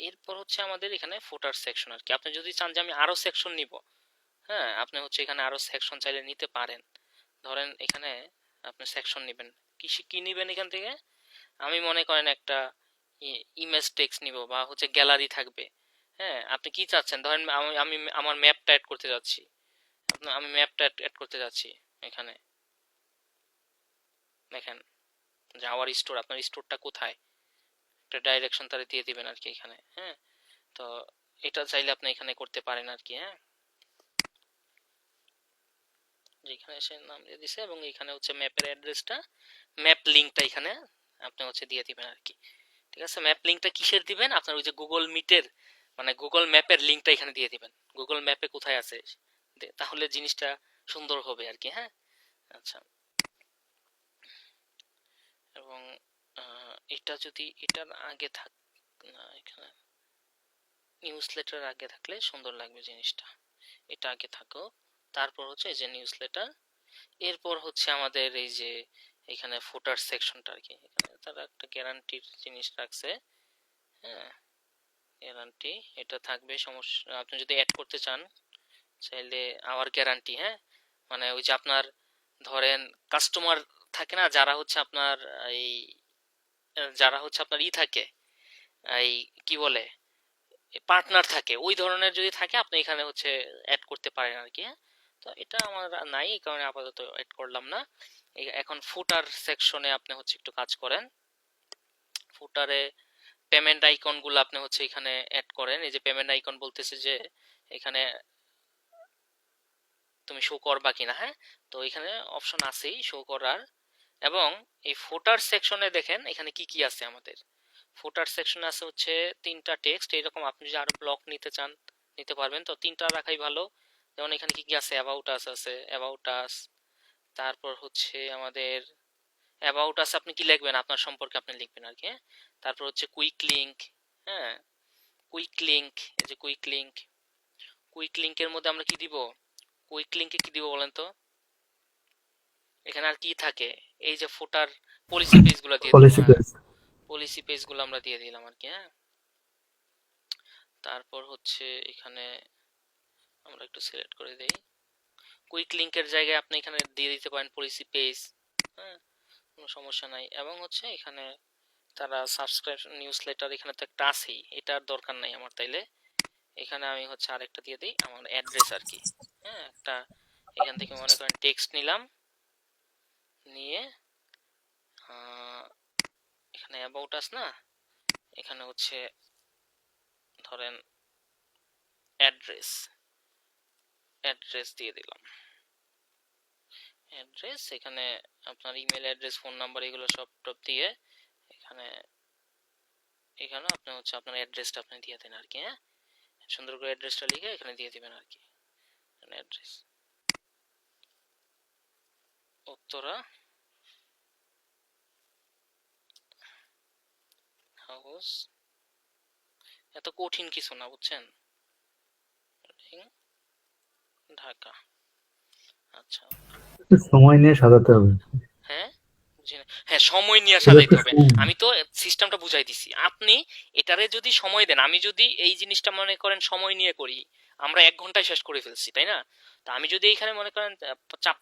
এরপর হচ্ছে আমাদের এখানে ফুটার সেকশন আর কি, আপনি যদি চান যে আমি আরো সেকশন নিব, হ্যাঁ, আপনি হচ্ছে এখানে আরো সেকশন চাইলে নিতে পারেন। ধরেন এখানে আপনি সেকশন নেবেন, কি নিবেন এখান থেকে, আমি মনে করেন একটা ইমেজ টেক্সট নিব বা হচ্ছে গ্যালারি থাকবে, হ্যাঁ। আপনি কি চাচ্ছেন, ধরেন আমি আমার ম্যাপটা অ্যাড করতে যাচ্ছি, আমি ম্যাপটা অ্যাড করতে যাচ্ছি এখানে, দেখেন যে আওয়ার স্টোর, আপনার স্টোরটা কোথায়, একটা ডাইরেকশন তারা দিয়ে দিবেন আর কি এখানে, হ্যাঁ। তো এটা চাইলে আপনি এখানে করতে পারেন আর কি, হ্যাঁ। যেখানে সে নাম দিয়ে দিছে এবং এখানে হচ্ছে ম্যাপের অ্যাড্রেসটা, ম্যাপ লিংকটা এখানে আপনি হচ্ছে দিয়ে দিবেন আর কি, ঠিক আছে। ম্যাপ লিংকটা কিসের দিবেন, আপনার ওই যে গুগল মিটের মানে গুগল ম্যাপের লিংকটা এখানে দিয়ে দিবেন, গুগল ম্যাপে কোথায় আছে, তাহলে জিনিসটা সুন্দর হবে আর কি, হ্যাঁ। আচ্ছা, এবং এটা যদি এটার আগে থাক, না এখানে নিউজ লেটার আগে থাকলে সুন্দর লাগবে জিনিসটা, এটা আগে থাকো, তারপর হচ্ছে এই যে নিউজ লেটার। এরপর হচ্ছে আমাদের এই যে এখানে ফুটার সেকশনটা আর কি, এখানে তারা একটা গ্যারান্টির জিনিস রাখছে, হ্যাঁ, গ্যারান্টি এটা থাকবে, সমস্যা আপনি যদি অ্যাড করতে চান চাইলে আওয়ার গ্যারান্টি, হ্যাঁ, মানে ওই যে আপনার ধরেন কাস্টমার থাকে না যারা হচ্ছে আপনার এই যারা হচ্ছে আপনার থাকে এই কি বলে পার্টনার থাকে, ওই ধরনের যদি থাকে আপনি এখানে হচ্ছে অ্যাড করতে পারেন আর কি, হ্যাঁ। তো এটা আমার নাই এই কারণে আপাতত অ্যাড করলাম না। এখন ফুটার সেকশনে আপনি হচ্ছে একটু কাজ করেন, ফুটারে পেমেন্ট আইকন গুলো আপনি হচ্ছে এখানে অ্যাড করেন। এই যে পেমেন্ট আইকন বলতেছে যে এখানে তুমি শো করবা কিনা, হ্যাঁ। তো এখানে অপশন আছেই শো করার। এবং এই ফুটার সেকশনে দেখেন এখানে কি কি আছে আমাদের। ফুটার সেকশনে আছে হচ্ছে 3টা টেক্সট। এরকম আপনি যদি আরো ব্লক নিতে চান নিতে পারবেন, তো 3টা রাখাই ভালো। যেমন এখানে কি কি আছে, অ্যাবাউট আস আছে, অ্যাবাউট আস। তারপর হচ্ছে আমাদের অ্যাবাউট আস আপনি কি লিখবেন, আপনার সম্পর্কে আপনি লিখবেন আর কি, হ্যাঁ। তারপর হচ্ছে কুইক লিংক, হ্যাঁ, কুইক লিংক। এই যে কুইক লিংক, কুইক লিংকের মধ্যে আমরা কি দিব, কুইক লিংকে কি দিব বলেন তো। এখানে আর কি থাকে, এই যে ফুটার পলিসি পেজ গুলো দিয়ে দিব, পলিসি হ্যাঁ, পেজ। পলিসি পেজ গুলো আমরা দিয়ে দিলাম আর কি, হ্যাঁ। তারপর হচ্ছে এখানে আমরা একটু সিলেক্ট করে দেই, কুইক লিংকের জায়গায় আপনি এখানে দিয়ে দিতে পারেন পলিসি পেজ, হ্যাঁ, কোনো সমস্যা নাই। এবং হচ্ছে এখানে তারা সাবস্ক্রিপশন নিউজ লেটার এখানে তো একটা আছেই, এটার দরকার নাই আমার, তাইলে এখানে আমি হচ্ছে আরেকটা দিয়ে দিই, আমার অ্যাড্রেস আর কি, হ্যাঁ। একটা এখান থেকে মনে করেন টেক্সট নিলাম, নিয়ে এখানে অ্যাবাউট আস না, এখানে হচ্ছে ধরেন অ্যাড্রেস, অ্যাড্রেস দিয়ে দিলাম, অ্যাড্রেস। এখানে আপনার ইমেল অ্যাড্রেস, ফোন নাম্বার, এগুলো সব টপ দিয়ে এখানে এখানে আপনি হচ্ছে আপনার অ্যাড্রেসটা আপনি দিয়ে দেন আর কি, হ্যাঁ। সুন্দর করে অ্যাড্রেসটা লিখে এখানে দিয়ে দিবেন আর কি। অ্যাড্রেস উত্তরা হাউস, এত কঠিন কিছু না বুঝছেন, ঢাকা। আচ্ছা, সময় নিয়ে সাজাতে হবে। হ্যাঁ, বুঝি না। হ্যাঁ, সময় নিয়ে সাজাইতে হবে। আমি তো সিস্টেমটা বুঝাই দিছি, আপনি এটারে যদি সময় দেন, আমি যদি এই জিনিসটা মনে করেন সময় নিয়ে করি, আমরা 1 ঘন্টায় শেষ করে ফেলছি, তাই না। তো আমি যদি এখানে মনে করেন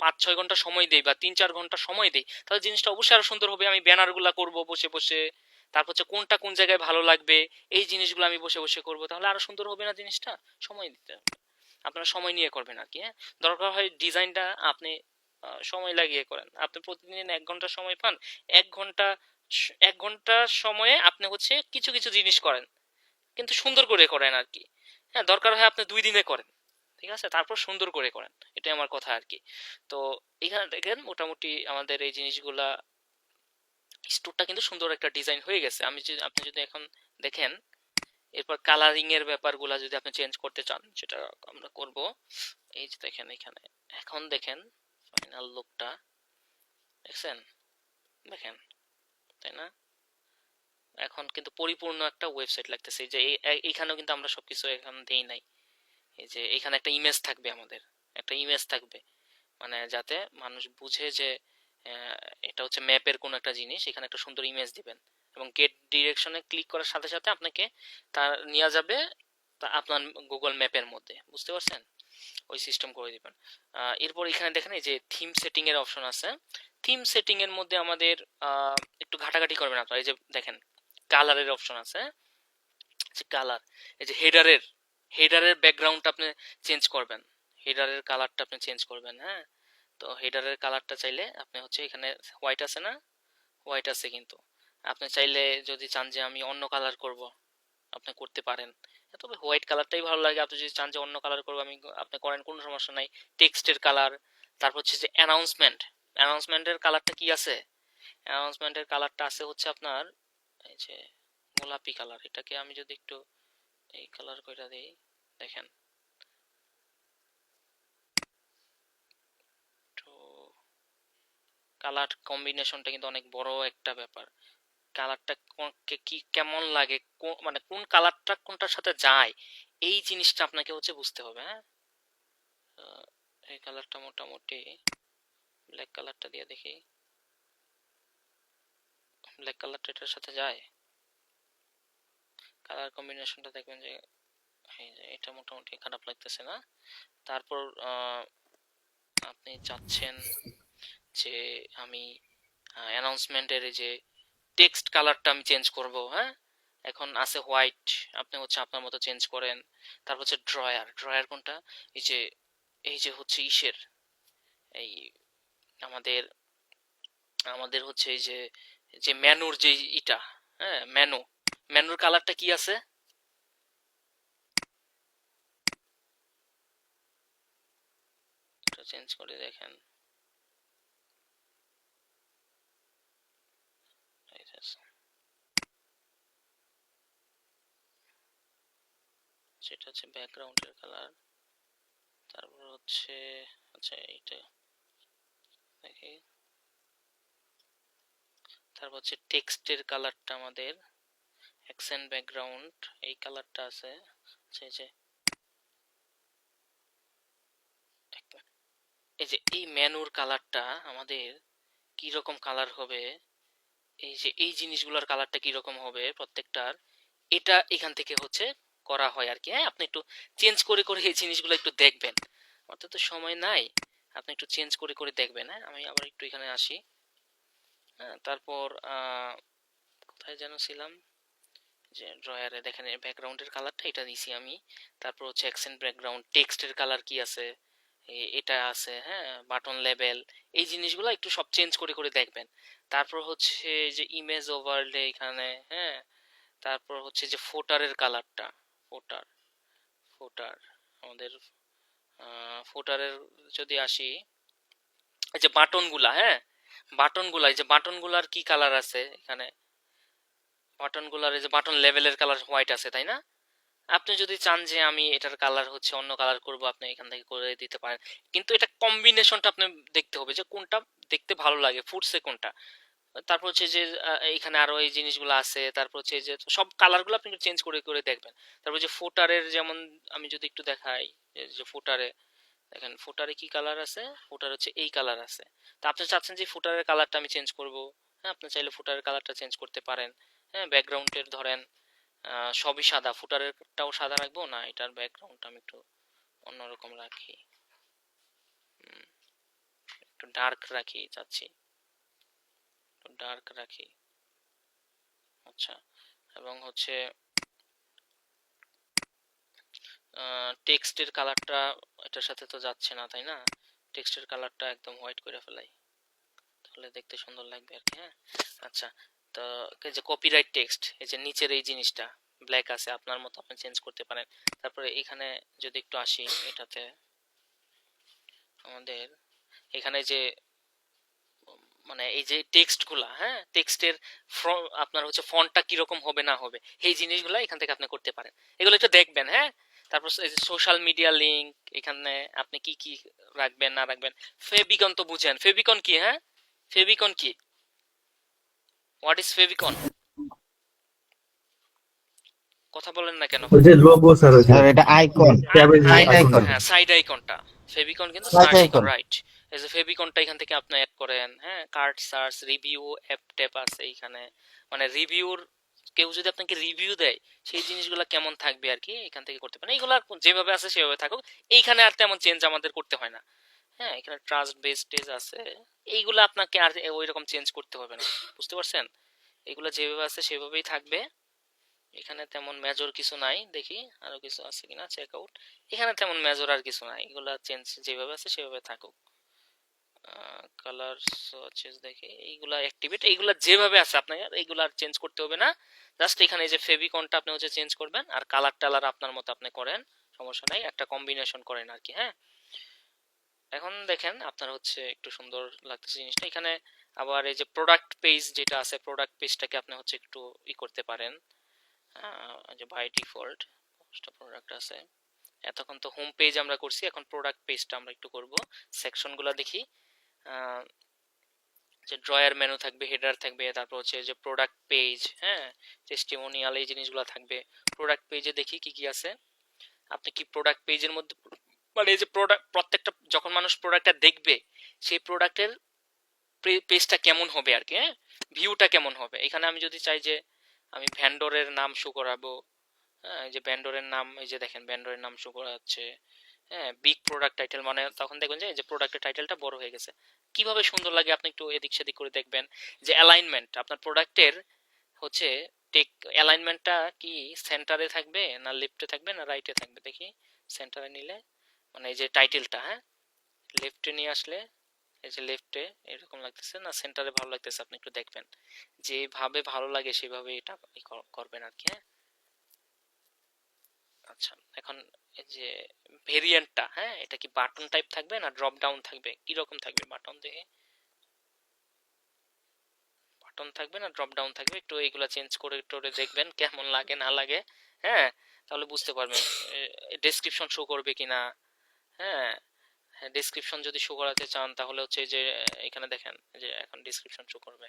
5-6 ঘন্টা সময় দেই বা 3-4 ঘন্টা সময় দেই, তাহলে জিনিসটা অবশ্যই আরো সুন্দর হবে। আমি ব্যানার গুলা করবো বসে বসে, তারপর হচ্ছে কোনটা কোন জায়গায় ভালো লাগবে এই জিনিসগুলো আমি বসে বসে করবো, তাহলে আরো সুন্দর হবে না জিনিসটা। সময় দিতে হবে, আপনারা সময় নিয়ে করবেন আর কি, হ্যাঁ। দরকার হয় ডিজাইনটা আপনি সময় লাগিয়ে করেন। আপনি প্রতিদিন 1 ঘন্টা সময় পান, 1 ঘন্টা 1 ঘন্টা সময়ে আপনি হচ্ছে কিছু কিছু জিনিস করেন, কিন্তু সুন্দর করে করেন আর কি, হ্যাঁ। দরকার হয় আপনি 2 দিনে করেন, ঠিক আছে, তারপর সুন্দর করে করেন, এটাই আমার কথা আর কি। তো এখানে দেখেন মোটামুটি আমাদের এই জিনিসগুলা স্টোরটা কিন্তু সুন্দর একটা ডিজাইন হয়ে গেছে। আপনি যদি এখন দেখেন, এরপর কালারিং এর ব্যাপারগুলা যদি আপনি চেঞ্জ করতে চান সেটা আমরা করব। এই যে দেখেন এখানে, এখন দেখেন ফাইনাল লুকটা, দেখছেন, দেখেন, তাই না। এখন কিন্তু পরিপূর্ণ একটা ওয়েবসাইট লাগতেছে। এই যে এইখানেও কিন্তু আমরা সবকিছু এখন দেই নাই। এই যে এখানে একটা ইমেজ থাকবে, আমাদের একটা ইমেজ থাকবে, মানে যাতে মানুষ বুঝে যে আহ, এটা হচ্ছে ম্যাপের কোন একটা জিনিস। এখানে একটা সুন্দর ইমেজ দিবেন এবং গেট ডিরেকশনে ক্লিক করার সাথে সাথে আপনাকে তার নিয়ে যাবে আপনার গুগল ম্যাপের মধ্যে, বুঝতে পারছেন, ওই সিস্টেম করে দিবেন। এরপর এখানে দেখেন এই যে থিম সেটিং এর অপশন আছে। থিম সেটিং এর মধ্যে আমাদের একটু ঘাটাঘাটি করবেন আপনারা। এই যে দেখেন কালারের অপশন আছে, যে কালার, এই যে হেডারের ব্যাকগ্রাউন্ডটা আপনি চেঞ্জ করবেন, হেডারের কালারটা আপনি চেঞ্জ করবেন, হ্যাঁ। তো হেডারের কালারটা চাইলে আপনি হচ্ছে এখানে হোয়াইট আছে না, হোয়াইট আছে, কিন্তু আপনি চাইলে যদি চান যে আমি অন্য কালার করব আপনি করতে পারেন। তবে হোয়াইট কালারটাই ভালো লাগে। আপনি যদি চান যে অন্য কালার করবো আমি, আপনি করেন, কোনো সমস্যা নাই। টেক্সটের কালার, তারপর হচ্ছে যে অ্যানাউন্সমেন্টের কালারটা কি আছে, অ্যানাউন্সমেন্টের কালারটা আছে হচ্ছে আপনার এই যে গোলাপি কালার। এটাকে আমি যদি একটু এই কালার কইরা দেই, দেখেন, তো কালার কম্বিনেশনটা কিন্তু অনেক বড় একটা ব্যাপার। কালারটা কি কেমন লাগে, মানে কোন কালারটা কোনটার সাথে যায়, এই জিনিসটা আপনাকে হচ্ছে বুঝতে হবে, হ্যাঁ। এই কালারটা মোটামুটি, ব্ল্যাক কালারটা দিয়ে দেখি, ব্ল্যাক কালারটা এটার সাথে যায়, কালার কম্বিনেশনটা দেখবেন যে এই যে এটা মোটামুটি খারাপ লাগতেছে না। তারপর আপনি চাচ্ছেন যে আমি অ্যানাউন্সমেন্টের এই যে টেক্সট কালারটা আমি চেঞ্জ করব, হ্যাঁ। এখন আছে হোয়াইট, আপনি হচ্ছে আপনার মতো চেঞ্জ করেন। তারপর হচ্ছে ড্রয়ার কোনটা, এই যে হচ্ছে ইসের এই আমাদের আমাদের হচ্ছে এই যে যে মেনুর যে ইটা, হ্যাঁ, মেনু মেনুর কালারটা কি আছে? এটা চেঞ্জ করে দেখেন। সেটা হচ্ছে ব্যাকগ্রাউন্ডের কালার। তারপর হচ্ছে আচ্ছা এইটা দেখি। তারপর হচ্ছে টেক্সটের কালারটা আমাদের অ্যাকসেন্ট ব্যাকগ্রাউন্ড এই কালারটা আছে। আচ্ছা এই যে এই মেনুর কালারটা আমাদের কি রকম কালার হবে, এই যে এই জিনিসগুলোর কালারটা কি রকম হবে প্রত্যেকটার, এটা এখান থেকে হচ্ছে করা হয় আর কি। হ্যাঁ, আপনি একটু চেঞ্জ করে করে এই জিনিসগুলো একটু দেখবেন। অত তো সময় নাই, আপনি একটু চেঞ্জ করে করে দেখবেন। হ্যাঁ, আমি আবার একটু এখানে আসি। হ্যাঁ, তারপর কোথায় যেন ছিলাম, যে ড্রয়ারে দেখেন ব্যাকগ্রাউন্ডের কালারটা এটা দিছি আমি। তারপর হচ্ছে অ্যাকসেন্ট ব্যাকগ্রাউন্ড, টেক্সটের কালার কি আছে এটা আছে। হ্যাঁ, বাটন লেবেল, এই জিনিসগুলো একটু সব চেঞ্জ করে করে দেখবেন। তারপর হচ্ছে যে ইমেজ ওভারলে এখানে। হ্যাঁ, তারপর হচ্ছে যে ফোটারের কালারটা, ফোটার ফোটার আমাদের ফোটারের যদি আসি, এই যে বাটনগুলা, হ্যাঁ বাটনগুলা, এই যে বাটনগুলার কি কালার আছে এখানে, বাটনগুলার এই যে বাটন লেভেলের কালার হোয়াইট আছে তাই না? আপনি যদি চান যে আমি এটার কালার হচ্ছে অন্য কালার করব, আপনি এখান থেকে করে দিতে পারেন। কিন্তু এটা কম্বিনেশনটা আপনি দেখতে হবে যে কোনটা দেখতে ভালো লাগে, ফুটছে কোনটা। তারপর হচ্ছে যে এখানে আরো এই জিনিসগুলো আছে। তারপর হচ্ছে যে সব কালারগুলো আপনি চেঞ্জ করে করে দেখবেন। তারপর যে ফুটারের যেমন আমি যদি একটু দেখাই, এই যে ফুটারে দেখেন ফুটারে কি কালার আছে, ফুটার হচ্ছে এই কালার আছে। তা আপনি চাচ্ছেন যে ফুটারের কালারটা আমি চেঞ্জ করব, হ্যাঁ আপনি চাইলে ফুটারের কালারটা চেঞ্জ করতে পারেন। হ্যাঁ, ব্যাকগ্রাউন্ডের ধরেন সবই সাদা, ফুটারেরটাও সাদা রাখবো না, এটার ব্যাকগ্রাউন্ডটা আমি একটু অন্যরকম রাখি, একটু ডার্ক রাখি চাচ্ছি, একটু ডার্ক রাখি। আচ্ছা, এবং হচ্ছে টেক্সটের কালারটা এটার সাথে তো যাচ্ছে না তাই না? টেক্সটের কালারটা একদম হোয়াইট করে ফেলাই, তাহলে দেখতে সুন্দর লাগবে আর কি। হ্যাঁ, আচ্ছা, তো এই যে কপিরাইট টেক্সট, এই যে নিচের এই জিনিসটা ব্ল্যাক আছে, আপনার মতো আপনি চেঞ্জ করতে পারেন। তারপরে এখানে যদি একটু আসি, এটাতে আমাদের এখানে যে মানে এই যে টেক্সট গুলা, হ্যাঁ টেক্সটের আপনার হচ্ছে ফন্টটা কিরকম হবে না হবে, এই জিনিসগুলো এখান থেকে আপনি করতে পারেন। এগুলো একটু দেখবেন। হ্যাঁ, তারপর এই যে সোশ্যাল মিডিয়া লিংক, এখানে আপনি কি কি রাখবেন না রাখবেন। ফেবিকন তো বুঝেন, ফেবিকন কি? হ্যাঁ, ফেবিকন কি? What is favicon? কথা বলেন না কেন? ওই যে লোগো স্যার, ওই যে স্যার এটা আইকন, ট্যাবের যে সাইড আইকন। আইকন, হ্যাঁ, সাইড আইকনটা ফেবিকন, কিন্তু side search icon, icon. Right. এই যে ফেবিকনটা এখান থেকে আপনি অ্যাড করেন। হ্যাঁ, card search, review, app tap আছে এইখানে। মানে রিভিউর, কেউ যদি আপনাকে রিভিউ দেয় সেই জিনিসগুলো কেমন থাকবে আর কি, এখান থেকে করতে পারেন। এইগুলো যেভাবে আছে সেভাবে থাকুক, এইখানে আর তেমন চেঞ্জ আমাদের করতে হয় না। হ্যাঁ, এখানে ট্রাস্ট বেসড আছে, এইগুলো আপনাকে আর ওই রকম চেঞ্জ করতে হবে না, বুঝতে পারছেন? এগুলো যেভাবে আছে সেভাবেই থাকবে। এখানে তেমন মেজর কিছু নাই, দেখি আরো কিছু আছে কিনা, চেক আউট। এখানে তেমন মেজর আর কিছু নাই, এগুলা চেঞ্জ যেভাবে আছে সেভাবে থাকুক। কালার সোয়াচেস দেখি, এইগুলা অ্যাক্টিভেট, এইগুলা যেভাবে আছে আপনার এইগুলা আর চেঞ্জ করতে হবে না। জাস্ট এখানে এই যে ফেভিকনটা আপনি হচ্ছে চেঞ্জ করবেন, আর কালার টালার আপনার মতো আপনি করেন, সমস্যা নাই, একটা কম্বিনেশন করেন আর কি। হ্যাঁ, এখন দেখেন আপনার হচ্ছে একটু সুন্দর লাগতেছে জিনিসটা। এখানে আবার এই যে প্রোডাক্ট পেজ যেটা আছে, প্রোডাক্ট পেজটাকে আপনি হচ্ছে একটু করতে পারেন। যে বাই ডিফল্ট পাঁচটা প্রোডাক্ট আছে। এতক্ষণ তো হোম পেজ আমরা করছি, এখন প্রোডাক্ট পেজটা আমরা একটু করব। সেকশনগুলো দেখি, যে ড্রয়ার মেনু থাকবে, হেডার থাকবে, তারপর হচ্ছে যে প্রোডাক্ট পেজ, হ্যাঁ টেস্টিমোনিয়াল, এই জিনিসগুলো থাকবে। প্রোডাক্ট পেজে দেখি কি কি আছে। আপনি কি প্রোডাক্ট পেজের মধ্যে মানে এই যে প্রোডাক্ট, প্রত্যেকটা যখন মানুষ প্রোডাক্টটা দেখবে সেই প্রোডাক্টের পেজটা কেমন হবে আর কি, হ্যাঁ ভিউটা কেমন হবে। এখানে আমি যদি চাই যে আমি ভ্যান্ডরের নাম শো করাবো, হ্যাঁ এই যে ভ্যান্ডরের নাম, এই যে দেখেন ভ্যান্ডরের নাম শো করা যাচ্ছে। হ্যাঁ, বিগ প্রোডাক্ট টাইটেল, মানে তখন দেখবেন যে এই যে প্রোডাক্টের টাইটেলটা বড় হয়ে গেছে। কিভাবে সুন্দর লাগে, আপনি একটু এদিক সেদিক করে দেখবেন। যে অ্যালাইনমেন্ট আপনার প্রোডাক্টের হচ্ছে টেক অ্যালাইনমেন্টটা কি সেন্টারে থাকবে না লেফটে থাকবে না রাইটে থাকবে, দেখি। সেন্টারে নিলে মানে এই যে টাইটেলটা, হ্যাঁ লেফটে নিয়ে আসলে এই যে লেফটে এরকম লাগতেছে না, সেন্টারে ভালো লাগতেছে, আপনি একটু দেখবেন যেভাবে ভালো লাগে সেভাবে এটা করবেন আর কি। হ্যাঁ, আচ্ছা এখন এই যে ভেরিয়েন্টটা, হ্যাঁ এটা কি বাটন টাইপ থাকবে না ড্রপ ডাউন থাকবে, কি রকম থাকবে বাটন দেখে, বাটন থাকবে না ড্রপ ডাউন থাকবে, একটু এইগুলা চেঞ্জ করে টোরে দেখবেন কেমন লাগে না লাগে। হ্যাঁ, তাহলে বুঝতে পারবেন ডেসক্রিপশন শো করবে কিনা। হ্যাঁ, হ্যাঁ ডেসক্রিপশন যদি শো করাতে চান তাহলে হচ্ছে যে এখানে দেখেন যে এখন ডেসক্রিপশন শো করবে।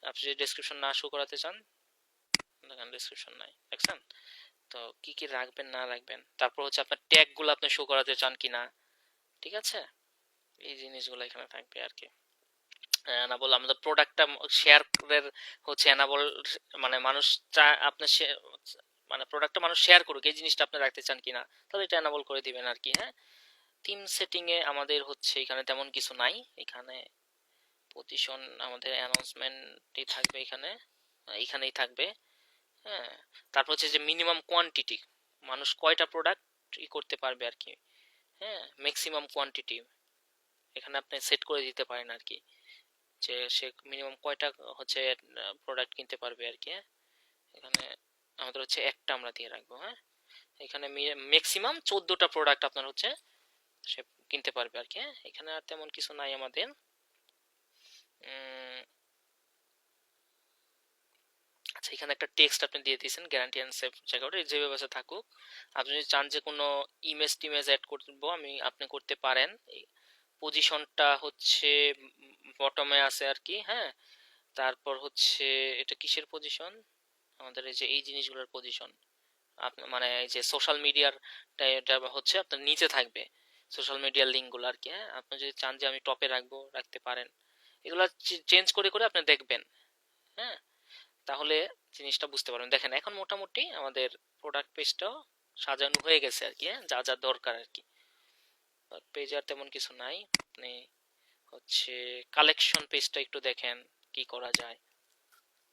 আপনি যদি ডেসক্রিপশন না শো করাতে চান, দেখেন ডেসক্রিপশন নাই, দেখছেন? তো কি কি রাখবেন না রাখবেন, তারপর হচ্ছে আপনার ট্যাগ গুলো আপনি শো করাতে চান কিনা, ঠিক আছে, এই জিনিসগুলো এখানে থাকবে আর কি। এনাবল আমাদের প্রোডাক্টটা শেয়ারের হচ্ছে এনাবল, মানে মানুষ আপনি মানে প্রোডাক্টটা মানুষ শেয়ার করুক এই জিনিসটা আপনি রাখতে চান কিনা, তাহলে এটা এনাবল করে দিবেন আর কি। হ্যাঁ, থিম সেটিং এ আমাদের হচ্ছে এখানে তেমন কিছু নাই, এখানে পজিশন আমাদের অ্যানাউন্সমেন্টই থাকবে, এখানে এখানেই থাকবে। হ্যাঁ, তারপর হচ্ছে যে মিনিমাম কোয়ান্টিটি, মানুষ কয়টা প্রোডাক্ট করতে পারবে আর কি। হ্যাঁ, ম্যাক্সিমাম কোয়ান্টিটি এখানে আপনি সেট করে দিতে পারেন আর কি, যে সে মিনিমাম কয়টা হচ্ছে প্রোডাক্ট কিনতে পারবে আর কি। হ্যাঁ, এখানে আমাদের হচ্ছে একটা আমরা দিয়ে রাখবো। হ্যাঁ, এখানে ম্যাক্সিমাম 14টা প্রোডাক্ট আপনার হচ্ছে সে কিনতে পারবে আর কি। হ্যাঁ, এখানে আর তেমন কিছু নাই আমাদের। আচ্ছা, এখানে একটা টেক্সট আপনি দিয়ে দিয়েছেন গ্যারান্টি এন্ড সেফ চেকআউট, যে ব্যবস্থা থাকুক। আপনি যদি চান যে কোনো ইমেজ টিমেজ অ্যাড করবো আমি, আপনি করতে পারেন। পজিশনটা হচ্ছে বটমে আছে আর কি। হ্যাঁ, তারপর হচ্ছে এটা কিসের পজিশন, আমাদের এই যে এই জিনিসগুলোর পজিশন, আপনার মানে এই যে সোশ্যাল মিডিয়ার এটা হচ্ছে আপনার নিচে থাকবে, সোশ্যাল মিডিয়ার লিঙ্কগুলো আর কি। হ্যাঁ, আপনি যদি চান যে আমি টপে রাখবো রাখতে পারেন, এগুলা চেঞ্জ করে করে আপনি দেখবেন। হ্যাঁ, তাহলে জিনিসটা বুঝতে পারবেন। দেখেন এখন মোটামুটি আমাদের প্রোডাক্ট পেজটাও সাজানো হয়ে গেছে আর কি। হ্যাঁ, যা যা দরকার আর কি, পেজ আর তেমন কিছু নাই। আপনি হচ্ছে কালেকশন পেজটা একটু দেখেন কি করা যায়,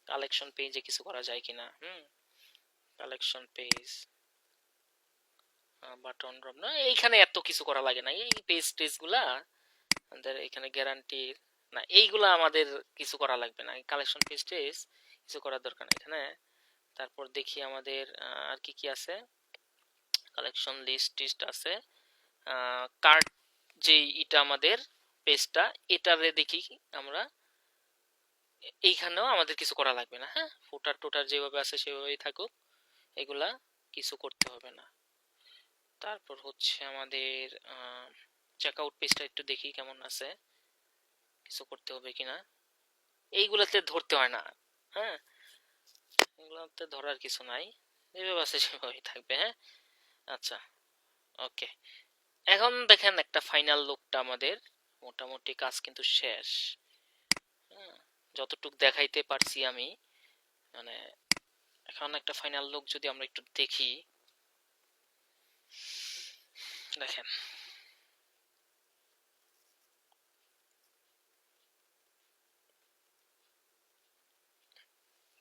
কালেকশন পেজে কিছু করা যায় কিনা। কালেকশন পেজ বাটন ড্রপ না, এইখানে এত কিছু করা লাগে না, এই পেজ টেজ গুলা আমাদের এখানে গ্যারান্টির না, এইগুলা আমাদের কিছু করা লাগবে না, কালেকশন পেজ টেজ কিছু করার দরকার নেই এখানে। তারপর দেখি আমাদের আর কি কি আছে, কালেকশন লিস্ট টিস্ট আছে, কার্ড যে এটা আমাদের পেজটা, এটারে দেখি আমরা, এইখানেও আমাদের কিছু করা লাগবে না। হ্যাঁ, ফুটার টুটার যেভাবে আছে সেভাবেই থাকুক, এগুলা কিছু করতে হবে না। তারপর হচ্ছে আমাদের চেকআউট পেজটা একটু দেখি কেমন আছে, কিছু করতে হবে কিনা, এইগুলাতে ধরতে হয় না। হ্যাঁ, এগুলাতে ধরার কিছু নাই, যেভাবে আছে সেভাবেই থাকবে। হ্যাঁ, আচ্ছা, ওকে। এখন দেখেন একটা ফাইনাল লুকটা আমাদের মোটামুটি কাজ কিন্তু শেষ। হ্যাঁ, যতটুক দেখাইতে পারছি আমি, মানে এখন একটা ফাইনাল লুক যদি আমরা একটু দেখি, দেখেন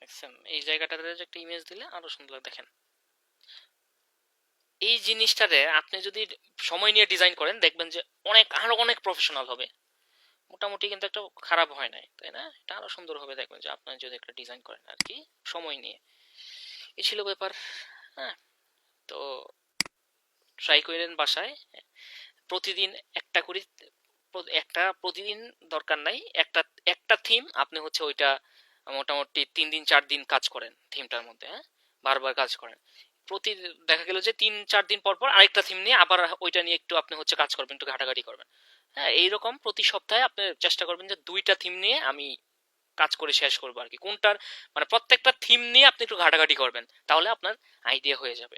দেখছেন এই জায়গাটাতে যে একটা ইমেজ দিলে আরো সুন্দর লাগে। দেখেন এই জিনিসটারে আপনি যদি সময় নিয়ে ডিজাইন করেন দেখবেন যে আরো অনেক প্রফেশনাল হবে, মোটামুটি কিন্তু একটা খারাপ হয় নাই, তাই না? এটা আরো সুন্দর হবে দেখবেন যে আপনার যদি একটা ডিজাইন করেন আর কি সময় নিয়ে। এই ছিল ব্যাপার। হ্যাঁ, তো ট্রাই করেন বাসায় প্রতিদিন একটা করে, একটা প্রতিদিন দরকার নাই, একটা একটা থিম আপনি হচ্ছে ওইটা মোটামুটি 3 দিন 4 দিন কাজ করেন থিমটার মধ্যে। হ্যাঁ, বারবার কাজ করেন, প্রতি দেখা গেল যে 3-4 দিন পর পর আরেকটা থিম নিয়ে আবার ওইটা নিয়ে একটু আপনি হচ্ছে কাজ করবেন, একটু ঘাটাঘাটি করবেন। হ্যাঁ, এইরকম প্রতি সপ্তাহে আপনি চেষ্টা করবেন যে 2টা থিম নিয়ে আমি কাজ করে শেষ করবো আর কি। কোনটার মানে প্রত্যেকটা থিম নিয়ে আপনি একটু ঘাটাঘাটি করবেন, তাহলে আপনার আইডিয়া হয়ে যাবে।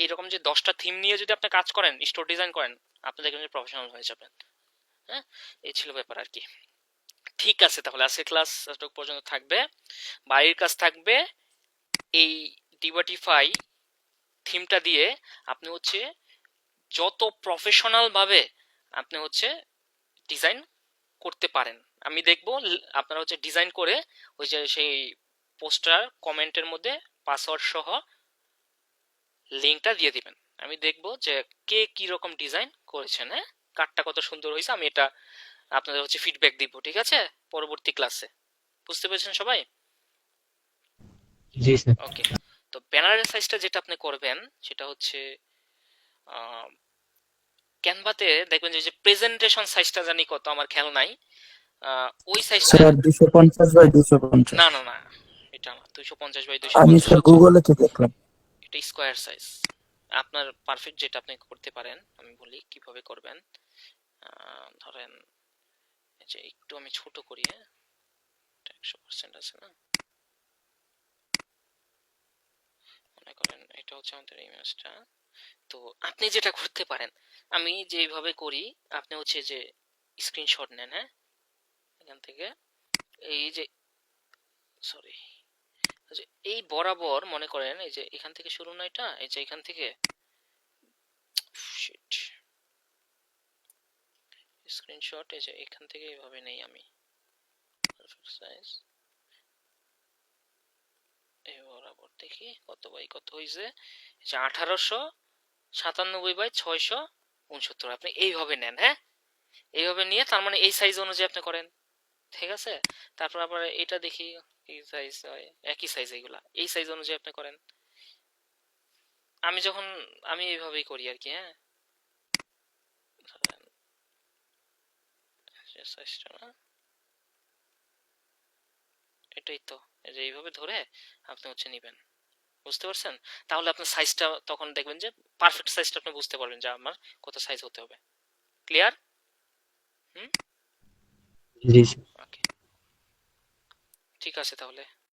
এইরকম যে 10টা থিম নিয়ে যদি আপনি কাজ করেন, স্টোর ডিজাইন করেন, আপনি দেখবেন যে প্রফেশনাল হয়ে যাবেন। হ্যাঁ, এই ছিল ব্যাপার আর কি। ঠিক আছে, তাহলে আজকে ক্লাস এতটুকু পর্যন্ত থাকবে। বাড়ির কাজ থাকবে এই ডিভাটিফাই থিমটা দিয়ে আপনি হচ্ছে যত প্রফেশনাল ভাবে আপনি হচ্ছে ডিজাইন করতে পারেন। আমি দেখবো আপনারা হচ্ছে ডিজাইন করে ওই যে সেই পোস্টার কমেন্টের মধ্যে পাসওয়ার্ড সহ লিঙ্কটা দিয়ে দিবেন। আমি দেখবো যে কে কি রকম ডিজাইন করেছেন। হ্যাঁ, কার্ডটা কত সুন্দর হয়েছে, আমি এটা আপনাদের হচ্ছে ফিডব্যাক দিব, ঠিক আছে, পরবর্তী ক্লাসে। বুঝতে পেরেছেন সবাই? জি স্যার। ওকে। তো ব্যানারের সাইজটা যেটা আপনি করবেন সেটা হচ্ছে ক্যানভাতে দেখবেন যে প্রেজেন্টেশন সাইজটা জানি কত, আমার খেয়াল নাই। ওই সাইজটা, স্যার 250 বাই 250। না না না, এটা না, 250 বাই আমি 250 স্যার হচ্ছে, গুগলে তো দেখলাম। এটা স্কোয়ার সাইজ। আপনার পারফেক্ট যেটা আপনি করতে পারেন, আমি বলি কিভাবে করবেন। ধরেন এই যে একটু আমি ছোট করি, হ্যাঁ, 100% আছে না, মনে করেন এটা হচ্ছে আমাদের ইমেজটা। তো আপনি যেটা করতে পারেন, আমি যেভাবে করি, আপনি হচ্ছে যে স্ক্রিনশট নেন, হ্যাঁ, এখান থেকে, এই যে সরি, এই বরাবর মনে করেন, এই যে এখান থেকে শুরু না, এটা এই যে এখান থেকে শিট, স্ক্রিনশট, এই যে এখান থেকে এইভাবে নেই আমি, পারফেক্ট সাইজ, এই বরাবর দেখি কত বাই কত হয়েছে, যে 1897 বাই 669। আপনি এইভাবে নেন, হ্যাঁ, এইভাবে নিয়ে তার মানে এই সাইজ অনুযায়ী আপনি করেন, ঠিক আছে। তারপর আবার এটা দেখি কি সাইজ হয়, একই সাইজ, এইগুলা এই সাইজ অনুযায়ী আপনি করেন। আমি যখন, আমি এইভাবেই করি আর কি, হ্যাঁ, ধরেন যে সাইজটা না, এটাই তো, এই যে এইভাবে ধরে আপনি হচ্ছে নিবেন, বুঝতে পারছেন? তাহলে আপনার সাইজটা তখন দেখবেন যে পারফেক্ট সাইজটা আপনি বুঝতে পারবেন যে আমার কত সাইজ হতে হবে। ক্লিয়ার? হুম, জি স্যার। ওকে, ঠিক আছে তাহলে।